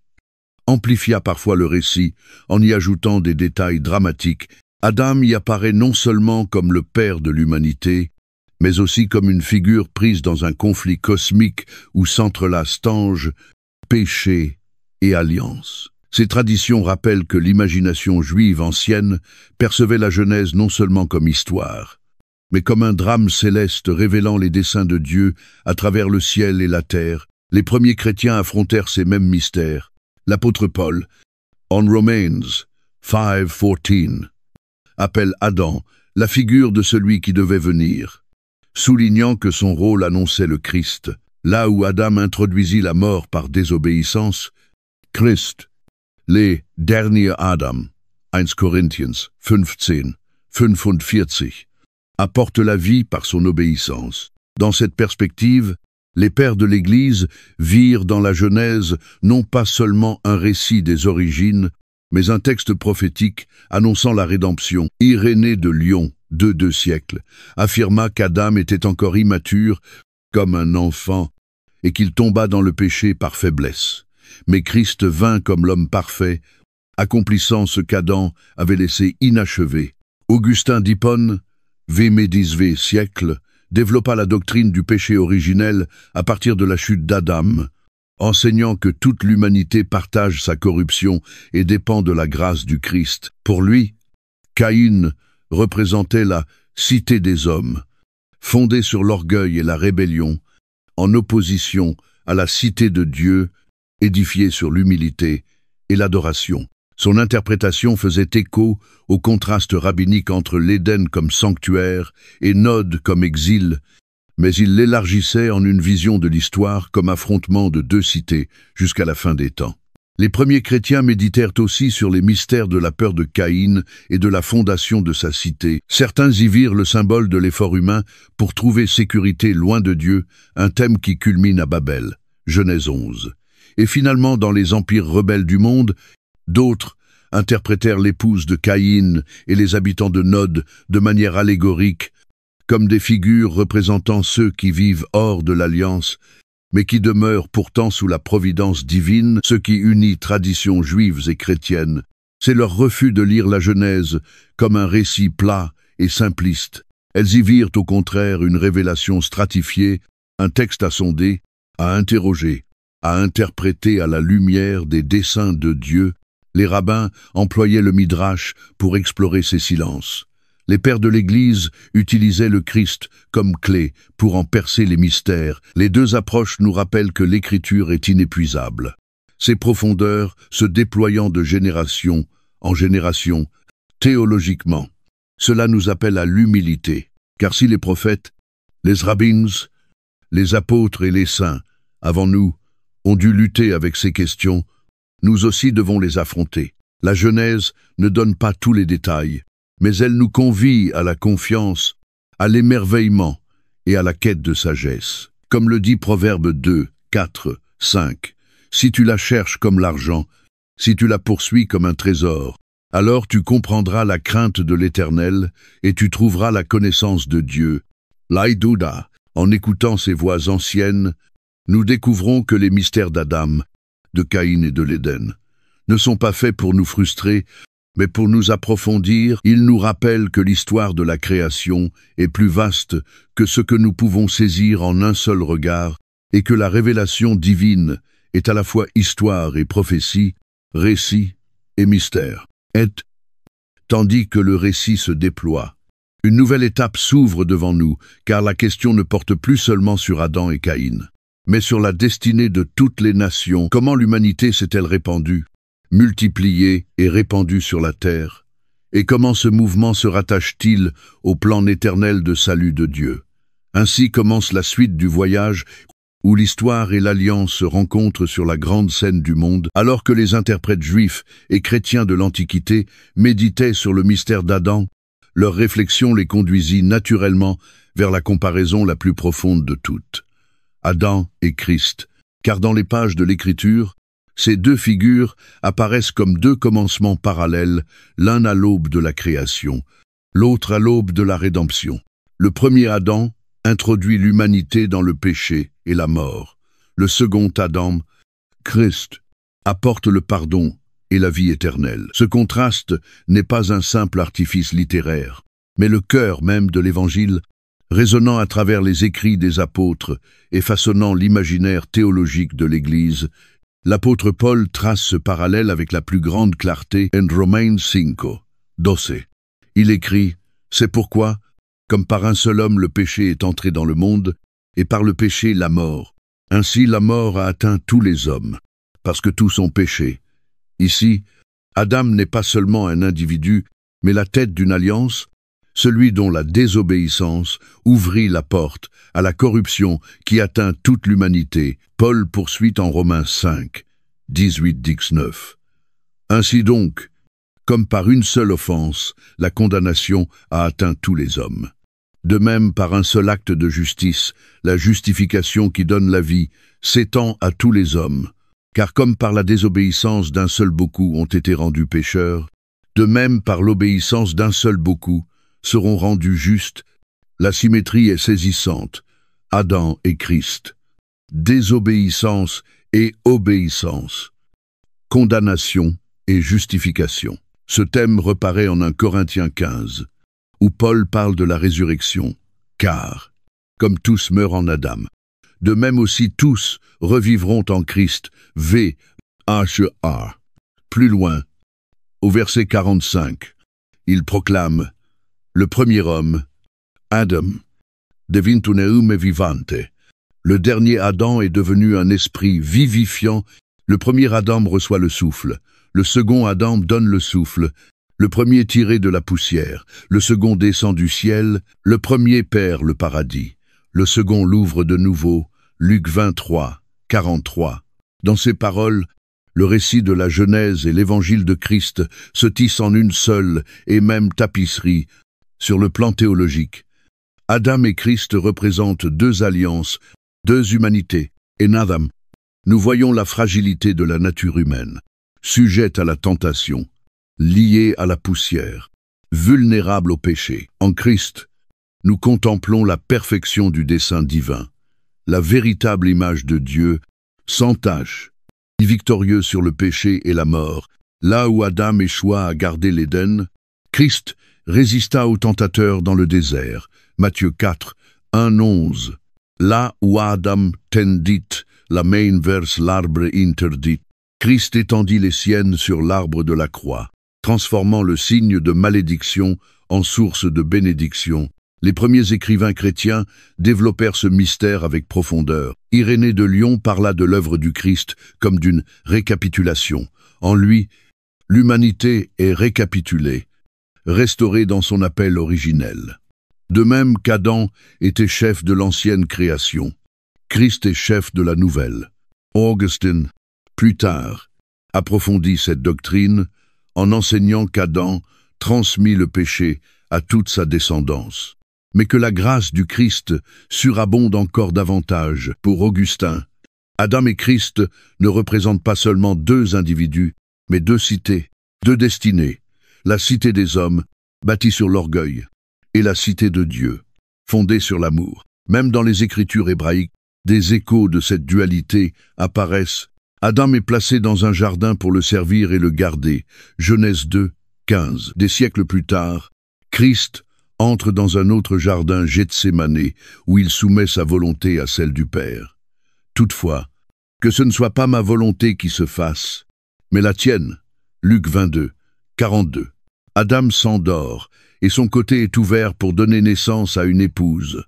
amplifia parfois le récit en y ajoutant des détails dramatiques. Adam y apparaît non seulement comme le père de l'humanité, mais aussi comme une figure prise dans un conflit cosmique où s'entrelacent ange, péché et alliance. Ces traditions rappellent que l'imagination juive ancienne percevait la Genèse non seulement comme histoire, mais comme un drame céleste révélant les desseins de Dieu à travers le ciel et la terre. Les premiers chrétiens affrontèrent ces mêmes mystères. L'apôtre Paul, en Romans 5:14, appelle Adam la figure de celui qui devait venir, soulignant que son rôle annonçait le Christ. Là où Adam introduisit la mort par désobéissance, Christ, les dernier Adam, 1 Corinthiens 15:45, apporte la vie par son obéissance. Dans cette perspective, les pères de l'Église virent dans la Genèse non pas seulement un récit des origines, mais un texte prophétique annonçant la rédemption. Irénée de Lyon, de 2 siècles, affirma qu'Adam était encore immature comme un enfant et qu'il tomba dans le péché par faiblesse. Mais Christ vint comme l'homme parfait, accomplissant ce qu'Adam avait laissé inachevé. Augustin d'Hippone, XIIe siècle, développa la doctrine du péché originel à partir de la chute d'Adam, enseignant que toute l'humanité partage sa corruption et dépend de la grâce du Christ. Pour lui, Caïn représentait la cité des hommes, fondée sur l'orgueil et la rébellion, en opposition à la cité de Dieu, édifiée sur l'humilité et l'adoration. Son interprétation faisait écho au contraste rabbinique entre l'Éden comme sanctuaire et Nod comme exil, mais il l'élargissait en une vision de l'histoire comme affrontement de 2 cités jusqu'à la fin des temps. Les premiers chrétiens méditèrent aussi sur les mystères de la peur de Caïn et de la fondation de sa cité. Certains y virent le symbole de l'effort humain pour trouver sécurité loin de Dieu, un thème qui culmine à Babel, Genèse 11. Et finalement, dans les empires rebelles du monde, d'autres interprétèrent l'épouse de Caïn et les habitants de Nod de manière allégorique, comme des figures représentant ceux qui vivent hors de l'alliance, mais qui demeurent pourtant sous la providence divine. Ce qui unit traditions juives et chrétiennes, c'est leur refus de lire la Genèse comme un récit plat et simpliste. Elles y virent au contraire une révélation stratifiée, un texte à sonder, à interroger, à interpréter à la lumière des desseins de Dieu. Les rabbins employaient le Midrash pour explorer ces silences. Les pères de l'Église utilisaient le Christ comme clé pour en percer les mystères. Les deux approches nous rappellent que l'Écriture est inépuisable. Ses profondeurs se déployant de génération en génération, théologiquement. Cela nous appelle à l'humilité, car si les prophètes, les rabbins, les apôtres et les saints, avant nous, ont dû lutter avec ces questions, nous aussi devons les affronter. La Genèse ne donne pas tous les détails, mais elle nous convie à la confiance, à l'émerveillement et à la quête de sagesse. Comme le dit Proverbe 2, 4, 5, « Si tu la cherches comme l'argent, si tu la poursuis comme un trésor, alors tu comprendras la crainte de l'Éternel et tu trouveras la connaissance de Dieu. » Laïdouda, en écoutant ces voix anciennes, nous découvrons que les mystères d'Adam, de Caïn et de l'Éden ne sont pas faits pour nous frustrer, mais pour nous approfondir. Ils nous rappellent que l'histoire de la création est plus vaste que ce que nous pouvons saisir en un seul regard, et que la révélation divine est à la fois histoire et prophétie, récit et mystère. Tandis que le récit se déploie, une nouvelle étape s'ouvre devant nous, car la question ne porte plus seulement sur Adam et Caïn, mais sur la destinée de toutes les nations. Comment l'humanité s'est-elle répandue, multipliée et répandue sur la terre? Et comment ce mouvement se rattache-t-il au plan éternel de salut de Dieu? Ainsi commence la suite du voyage où l'histoire et l'alliance se rencontrent sur la grande scène du monde, alors que les interprètes juifs et chrétiens de l'Antiquité méditaient sur le mystère d'Adam. Leur réflexion les conduisit naturellement vers la comparaison la plus profonde de toutes. Adam et Christ, car dans les pages de l'Écriture, ces deux figures apparaissent comme deux commencements parallèles, l'un à l'aube de la création, l'autre à l'aube de la rédemption. Le premier Adam introduit l'humanité dans le péché et la mort. Le second Adam, Christ, apporte le pardon et la vie éternelle. Ce contraste n'est pas un simple artifice littéraire, mais le cœur même de l'Évangile, résonnant à travers les écrits des apôtres et façonnant l'imaginaire théologique de l'Église. L'apôtre Paul trace ce parallèle avec la plus grande clarté en Romains 5, 12. Il écrit « C'est pourquoi, comme par un seul homme le péché est entré dans le monde, et par le péché la mort. Ainsi la mort a atteint tous les hommes, parce que tous ont péché. » Ici, Adam n'est pas seulement un individu, mais la tête d'une alliance, celui dont la désobéissance ouvrit la porte à la corruption qui atteint toute l'humanité. Paul poursuit en Romains 5, 18-19. Ainsi donc, comme par une seule offense, la condamnation a atteint tous les hommes. De même, par un seul acte de justice, la justification qui donne la vie s'étend à tous les hommes. Car comme par la désobéissance d'un seul beaucoup ont été rendus pécheurs, de même par l'obéissance d'un seul beaucoup seront rendus justes. La symétrie est saisissante. Adam et Christ. Désobéissance et obéissance. Condamnation et justification. Ce thème reparaît en 1 Corinthiens 15, où Paul parle de la résurrection, car, comme tous meurent en Adam, de même aussi tous revivront en Christ, V.H.A. Plus loin, au verset 45, il proclame « Le premier homme, Adam, devint un eume vivante. » Le dernier Adam est devenu un esprit vivifiant. Le premier Adam reçoit le souffle. Le second Adam donne le souffle. Le premier tiré de la poussière. Le second descend du ciel. Le premier perd le paradis. Le second l'ouvre de nouveau. Luc 23, 43. Dans ces paroles, Le récit de la Genèse et l'évangile de Christ se tissent en une seule et même tapisserie sur le plan théologique. Adam et Christ représentent deux alliances, deux humanités. En Adam, nous voyons la fragilité de la nature humaine, sujette à la tentation, liée à la poussière, vulnérable au péché. En Christ, nous contemplons la perfection du dessein divin, la véritable image de Dieu, sans tache, victorieux sur le péché et la mort. Là où Adam échoua à garder l'Éden, Christ résista au tentateur dans le désert. Matthieu 4, 1-11. Là où Adam tendit la main vers l'arbre interdit, Christ étendit les siennes sur l'arbre de la croix, transformant le signe de malédiction en source de bénédiction. Les premiers écrivains chrétiens développèrent ce mystère avec profondeur. Irénée de Lyon parla de l'œuvre du Christ comme d'une récapitulation. En lui, l'humanité est récapitulée, restaurée dans son appel originel. De même qu'Adam était chef de l'ancienne création, Christ est chef de la nouvelle. Augustine, plus tard, approfondit cette doctrine en enseignant qu'Adam transmit le péché à toute sa descendance, mais que la grâce du Christ surabonde encore davantage. Pour Augustin, Adam et Christ ne représentent pas seulement deux individus, mais deux cités, deux destinées, la cité des hommes, bâtie sur l'orgueil, et la cité de Dieu, fondée sur l'amour. Même dans les Écritures hébraïques, des échos de cette dualité apparaissent. Adam est placé dans un jardin pour le servir et le garder. Genèse 2, 15. Des siècles plus tard, Christ entre dans un autre jardin, Gethsémané, où il soumet sa volonté à celle du Père. Toutefois, que ce ne soit pas ma volonté qui se fasse, mais la tienne. Luc 22, 42. Adam s'endort, et son côté est ouvert pour donner naissance à une épouse.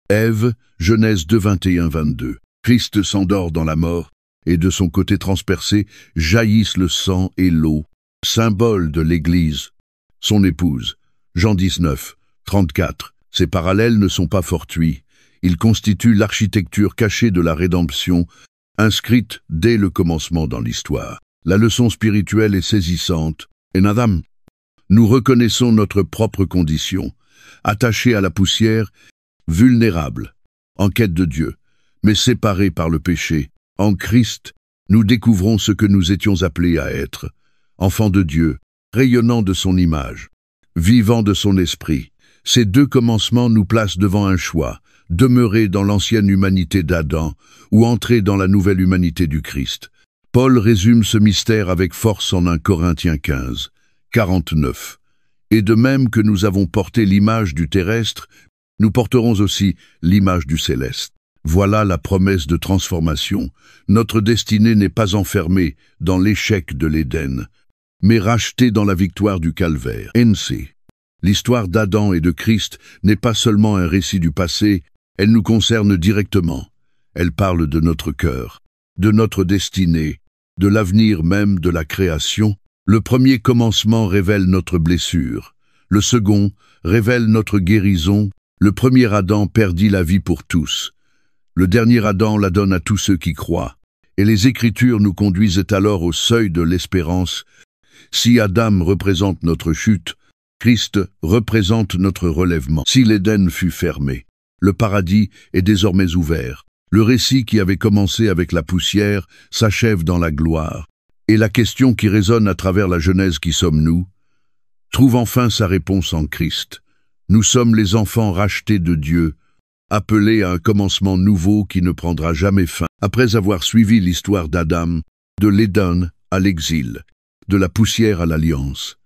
Ève, Genèse 2, 21-22. Christ s'endort dans la mort, et de son côté transpercé jaillissent le sang et l'eau, symbole de l'Église, son épouse. Jean 19, 34. Ces parallèles ne sont pas fortuits. Ils constituent l'architecture cachée de la rédemption, inscrite dès le commencement dans l'histoire. La leçon spirituelle est saisissante. En Adam, nous reconnaissons notre propre condition, attachés à la poussière, vulnérables, en quête de Dieu, mais séparés par le péché. En Christ, nous découvrons ce que nous étions appelés à être, enfants de Dieu, rayonnant de son image, vivant de son esprit. Ces deux commencements nous placent devant un choix, demeurer dans l'ancienne humanité d'Adam ou entrer dans la nouvelle humanité du Christ. Paul résume ce mystère avec force en 1 Corinthiens 15, 49. Et de même que nous avons porté l'image du terrestre, nous porterons aussi l'image du céleste. Voilà la promesse de transformation. Notre destinée n'est pas enfermée dans l'échec de l'Éden, mais rachetée dans la victoire du calvaire. N.C. L'histoire d'Adam et de Christ n'est pas seulement un récit du passé, elle nous concerne directement. Elle parle de notre cœur, de notre destinée, de l'avenir même de la création. Le premier commencement révèle notre blessure. Le second révèle notre guérison. Le premier Adam perdit la vie pour tous. Le dernier Adam la donne à tous ceux qui croient. Et les Écritures nous conduisent alors au seuil de l'espérance. Si Adam représente notre chute, Christ représente notre relèvement. Si l'Éden fut fermé, le paradis est désormais ouvert. Le récit qui avait commencé avec la poussière s'achève dans la gloire. Et la question qui résonne à travers la Genèse qui sommes-nous trouve enfin sa réponse en Christ. Nous sommes les enfants rachetés de Dieu, appelés à un commencement nouveau qui ne prendra jamais fin. Après avoir suivi l'histoire d'Adam, de l'Éden à l'exil, de la poussière à l'alliance,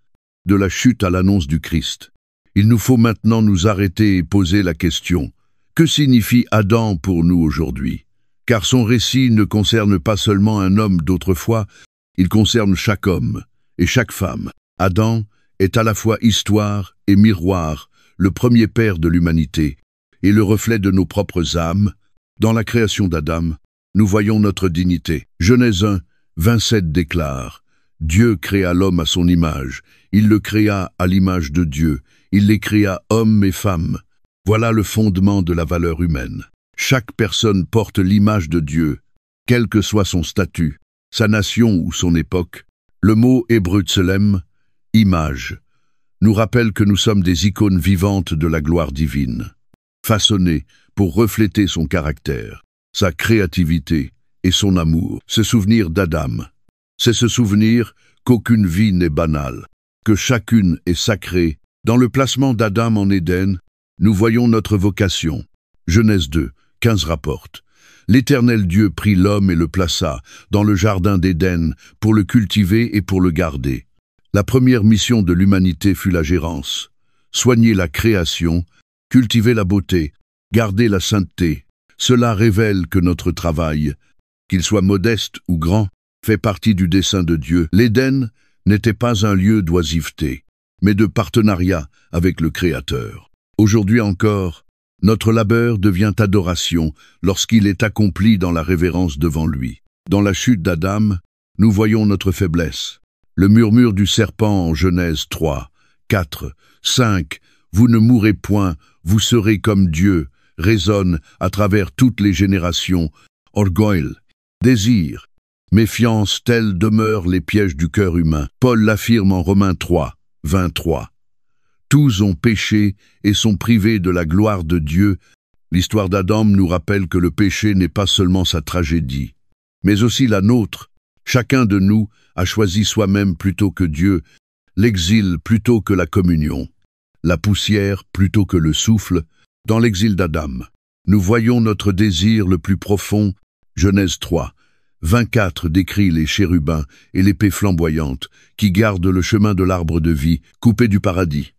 de la chute à l'annonce du Christ, il nous faut maintenant nous arrêter et poser la question: que signifie Adam pour nous aujourd'hui? Car son récit ne concerne pas seulement un homme d'autrefois, il concerne chaque homme et chaque femme. Adam est à la fois histoire et miroir, le premier père de l'humanité, et le reflet de nos propres âmes. Dans la création d'Adam, nous voyons notre dignité. Genèse 1, 27 déclare: Dieu créa l'homme à son image, il le créa à l'image de Dieu, il les créa hommes et femmes. Voilà le fondement de la valeur humaine. Chaque personne porte l'image de Dieu, quel que soit son statut. sa nation ou son époque, le mot hébreu tselem, image, nous rappelle que nous sommes des icônes vivantes de la gloire divine, façonnées pour refléter son caractère, sa créativité et son amour. Se souvenir d'Adam, c'est se souvenir qu'aucune vie n'est banale, que chacune est sacrée. Dans le placement d'Adam en Éden, nous voyons notre vocation. Genèse 2, 15 rapporte. L'Éternel Dieu prit l'homme et le plaça dans le jardin d'Éden pour le cultiver et pour le garder. La première mission de l'humanité fut la gérance. Soigner la création, cultiver la beauté, garder la sainteté. Cela révèle que notre travail, qu'il soit modeste ou grand, fait partie du dessein de Dieu. L'Éden n'était pas un lieu d'oisiveté, mais de partenariat avec le Créateur. Aujourd'hui encore, notre labeur devient adoration lorsqu'il est accompli dans la révérence devant lui. Dans la chute d'Adam, nous voyons notre faiblesse. Le murmure du serpent en Genèse 3, 4, 5, « Vous ne mourrez point, vous serez comme Dieu », résonne à travers toutes les générations. Orgueil, désir, méfiance, tels demeurent les pièges du cœur humain. Paul l'affirme en Romains 3, 23. Tous ont péché et sont privés de la gloire de Dieu. L'histoire d'Adam nous rappelle que le péché n'est pas seulement sa tragédie, mais aussi la nôtre. Chacun de nous a choisi soi-même plutôt que Dieu, l'exil plutôt que la communion, la poussière plutôt que le souffle. Dans l'exil d'Adam, nous voyons notre désir le plus profond. Genèse 3, 24 décrit les chérubins et l'épée flamboyante qui gardent le chemin de l'arbre de vie, coupé du paradis.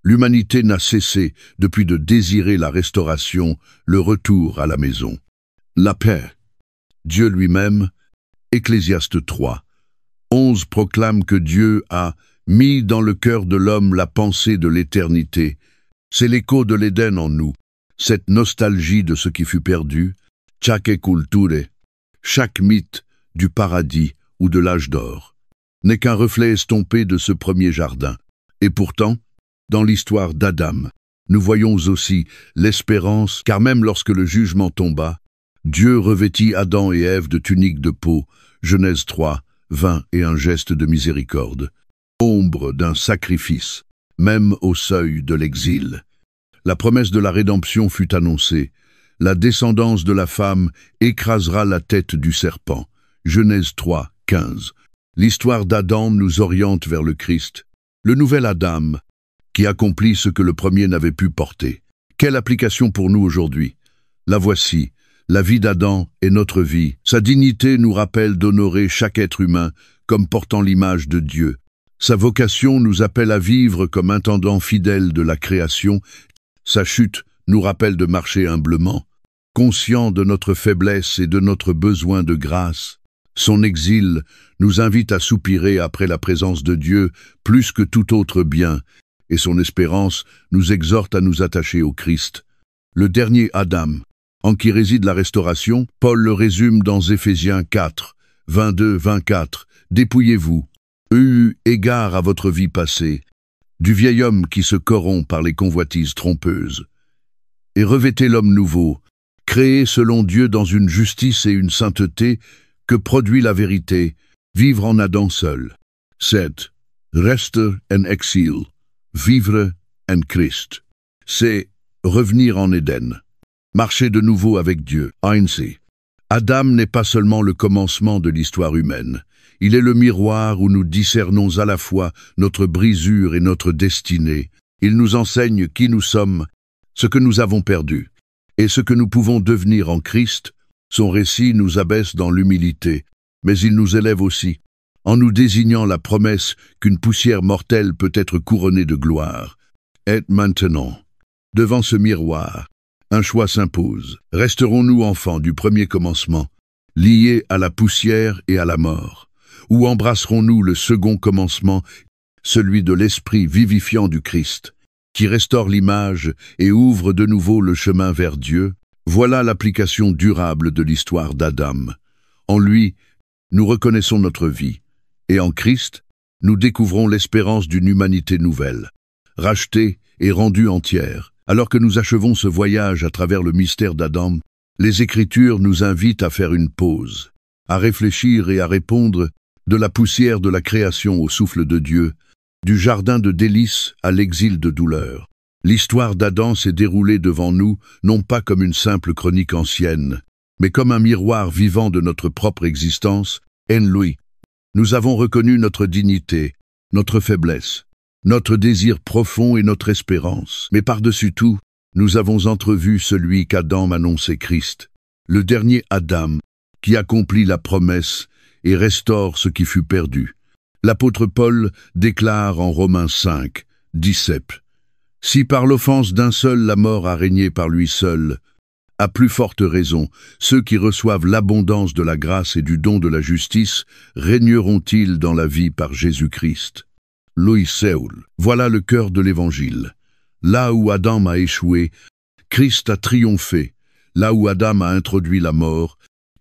L'humanité n'a cessé depuis de désirer la restauration, le retour à la maison. La paix. Dieu lui-même, Ecclésiaste 3, 11 proclame que Dieu a mis dans le cœur de l'homme la pensée de l'éternité. C'est l'écho de l'Éden en nous, cette nostalgie de ce qui fut perdu, chaque culture, chaque mythe du paradis ou de l'âge d'or, n'est qu'un reflet estompé de ce premier jardin. Et pourtant, dans l'histoire d'Adam, nous voyons aussi l'espérance, car même lorsque le jugement tomba, Dieu revêtit Adam et Ève de tuniques de peau, Genèse 3, 20 et un geste de miséricorde, ombre d'un sacrifice, même au seuil de l'exil. La promesse de la rédemption fut annoncée. La descendance de la femme écrasera la tête du serpent. Genèse 3, 15. L'histoire d'Adam nous oriente vers le Christ, le nouvel Adam, qui accomplit ce que le premier n'avait pu porter. Quelle application pour nous aujourd'hui? La voici, la vie d'Adam est notre vie. Sa dignité nous rappelle d'honorer chaque être humain comme portant l'image de Dieu. Sa vocation nous appelle à vivre comme intendant fidèle de la création. Sa chute nous rappelle de marcher humblement, conscient de notre faiblesse et de notre besoin de grâce. Son exil nous invite à soupirer après la présence de Dieu plus que tout autre bien, et son espérance nous exhorte à nous attacher au Christ. Le dernier Adam, en qui réside la restauration, Paul le résume dans Éphésiens 4, 22-24. « Dépouillez-vous, eu égard à votre vie passée, du vieil homme qui se corrompt par les convoitises trompeuses, et revêtez l'homme nouveau, créé selon Dieu dans une justice et une sainteté que produit la vérité, vivre en Adam seul. 7. Rester en exil, vivre en Christ. C'est revenir en Éden, marcher de nouveau avec Dieu. Ainsi, Adam n'est pas seulement le commencement de l'histoire humaine, il est le miroir où nous discernons à la fois notre brisure et notre destinée. Il nous enseigne qui nous sommes, ce que nous avons perdu, et ce que nous pouvons devenir en Christ. Son récit nous abaisse dans l'humilité, mais il nous élève aussi, en nous désignant la promesse qu'une poussière mortelle peut être couronnée de gloire. Et maintenant, devant ce miroir, un choix s'impose. Resterons-nous enfants du premier commencement, liés à la poussière et à la mort, ou embrasserons-nous le second commencement, celui de l'esprit vivifiant du Christ, qui restaure l'image et ouvre de nouveau le chemin vers Dieu? Voilà l'application durable de l'histoire d'Adam. En lui, nous reconnaissons notre vie, et en Christ, nous découvrons l'espérance d'une humanité nouvelle, rachetée et rendue entière. Alors que nous achevons ce voyage à travers le mystère d'Adam, les Écritures nous invitent à faire une pause. à réfléchir et à répondre, de la poussière de la création au souffle de Dieu, du jardin de délices à l'exil de douleur. L'histoire d'Adam s'est déroulée devant nous, non pas comme une simple chronique ancienne, mais comme un miroir vivant de notre propre existence. En lui, nous avons reconnu notre dignité, notre faiblesse, notre désir profond et notre espérance. Mais par-dessus tout, nous avons entrevu celui qu'Adam annonçait Christ, le dernier Adam, qui accomplit la promesse et restaure ce qui fut perdu. L'apôtre Paul déclare en Romains 5, 17, « Si par l'offense d'un seul la mort a régné par lui seul, à plus forte raison, ceux qui reçoivent l'abondance de la grâce et du don de la justice régneront-ils dans la vie par Jésus-Christ. » Louis Seul. Voilà le cœur de l'Évangile. Là où Adam a échoué, Christ a triomphé. Là où Adam a introduit la mort,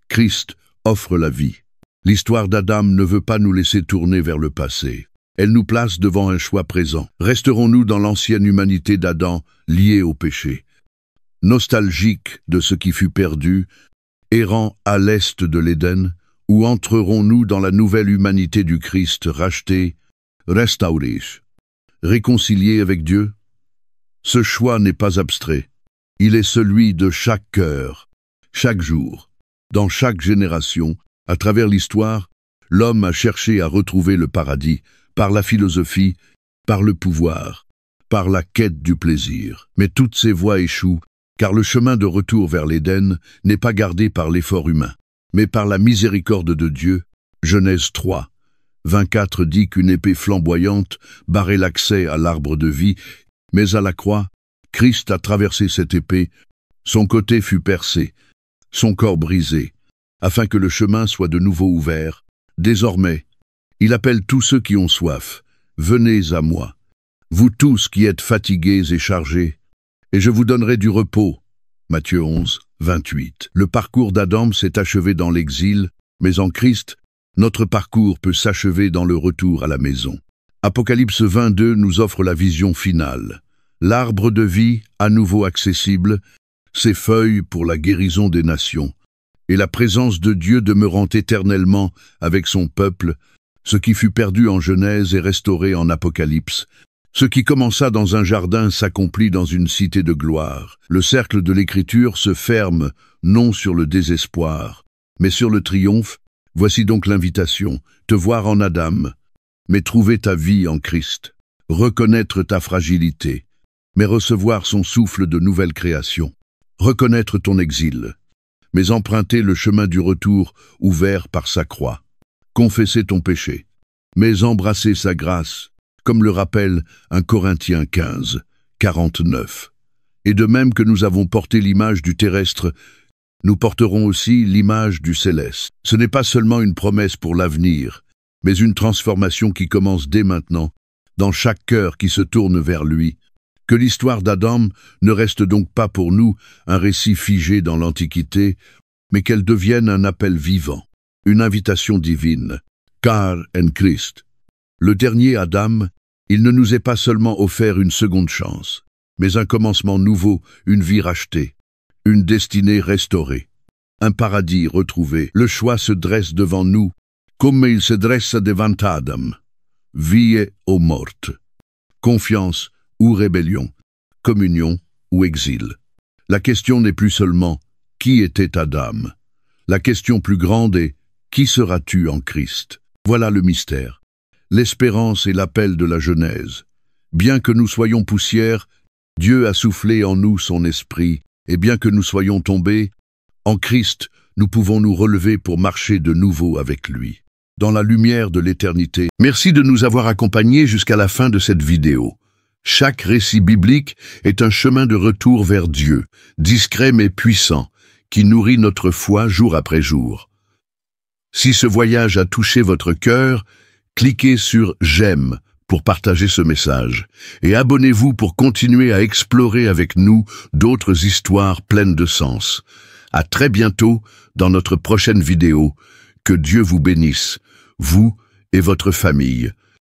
Christ offre la vie. L'histoire d'Adam ne veut pas nous laisser tourner vers le passé. Elle nous place devant un choix présent. Resterons-nous dans l'ancienne humanité d'Adam, liée au péché, nostalgiques de ce qui fut perdu, errant à l'est de l'Éden, ou entrerons-nous dans la nouvelle humanité du Christ racheté, restauré, réconcilié avec Dieu? Ce choix n'est pas abstrait. Il est celui de chaque cœur, chaque jour, dans chaque génération. À travers l'histoire, l'homme a cherché à retrouver le paradis par la philosophie, par le pouvoir, par la quête du plaisir. Mais toutes ces voies échouent, car le chemin de retour vers l'Éden n'est pas gardé par l'effort humain, mais par la miséricorde de Dieu. Genèse 3, 24 dit qu'une épée flamboyante barrait l'accès à l'arbre de vie, mais à la croix, Christ a traversé cette épée, son côté fut percé, son corps brisé, afin que le chemin soit de nouveau ouvert. Désormais, il appelle tous ceux qui ont soif, « Venez à moi, vous tous qui êtes fatigués et chargés, et je vous donnerai du repos. » Matthieu 11, 28. Le parcours d'Adam s'est achevé dans l'exil, mais en Christ, notre parcours peut s'achever dans le retour à la maison. Apocalypse 22 nous offre la vision finale. L'arbre de vie, à nouveau accessible, ses feuilles pour la guérison des nations, et la présence de Dieu demeurant éternellement avec son peuple, ce qui fut perdu en Genèse est restauré en Apocalypse. Ce qui commença dans un jardin s'accomplit dans une cité de gloire. Le cercle de l'Écriture se ferme non sur le désespoir, mais sur le triomphe. Voici donc l'invitation, te voir en Adam, mais trouver ta vie en Christ, reconnaître ta fragilité, mais recevoir son souffle de nouvelle création, reconnaître ton exil, mais emprunter le chemin du retour ouvert par sa croix, confesser ton péché, mais embrasser sa grâce, comme le rappelle 1 Corinthiens 15, 49. Et de même que nous avons porté l'image du terrestre, nous porterons aussi l'image du céleste. Ce n'est pas seulement une promesse pour l'avenir, mais une transformation qui commence dès maintenant, dans chaque cœur qui se tourne vers lui. Que l'histoire d'Adam ne reste donc pas pour nous un récit figé dans l'Antiquité, mais qu'elle devienne un appel vivant, une invitation divine. Car en Christ, le dernier Adam, il ne nous est pas seulement offert une seconde chance, mais un commencement nouveau, une vie rachetée, une destinée restaurée, un paradis retrouvé. Le choix se dresse devant nous, comme il se dresse devant Adam. Vie ou morte, confiance ou rébellion, communion ou exil. La question n'est plus seulement « Qui était Adam ?» La question plus grande est « Qui seras-tu en Christ ?» Voilà le mystère, l'espérance et l'appel de la Genèse. Bien que nous soyons poussière, Dieu a soufflé en nous son esprit, et bien que nous soyons tombés, en Christ, nous pouvons nous relever pour marcher de nouveau avec lui, dans la lumière de l'éternité. Merci de nous avoir accompagnés jusqu'à la fin de cette vidéo. Chaque récit biblique est un chemin de retour vers Dieu, discret mais puissant, qui nourrit notre foi jour après jour. Si ce voyage a touché votre cœur, cliquez sur « J'aime » pour partager ce message, et abonnez-vous pour continuer à explorer avec nous d'autres histoires pleines de sens. À très bientôt dans notre prochaine vidéo. Que Dieu vous bénisse, vous et votre famille.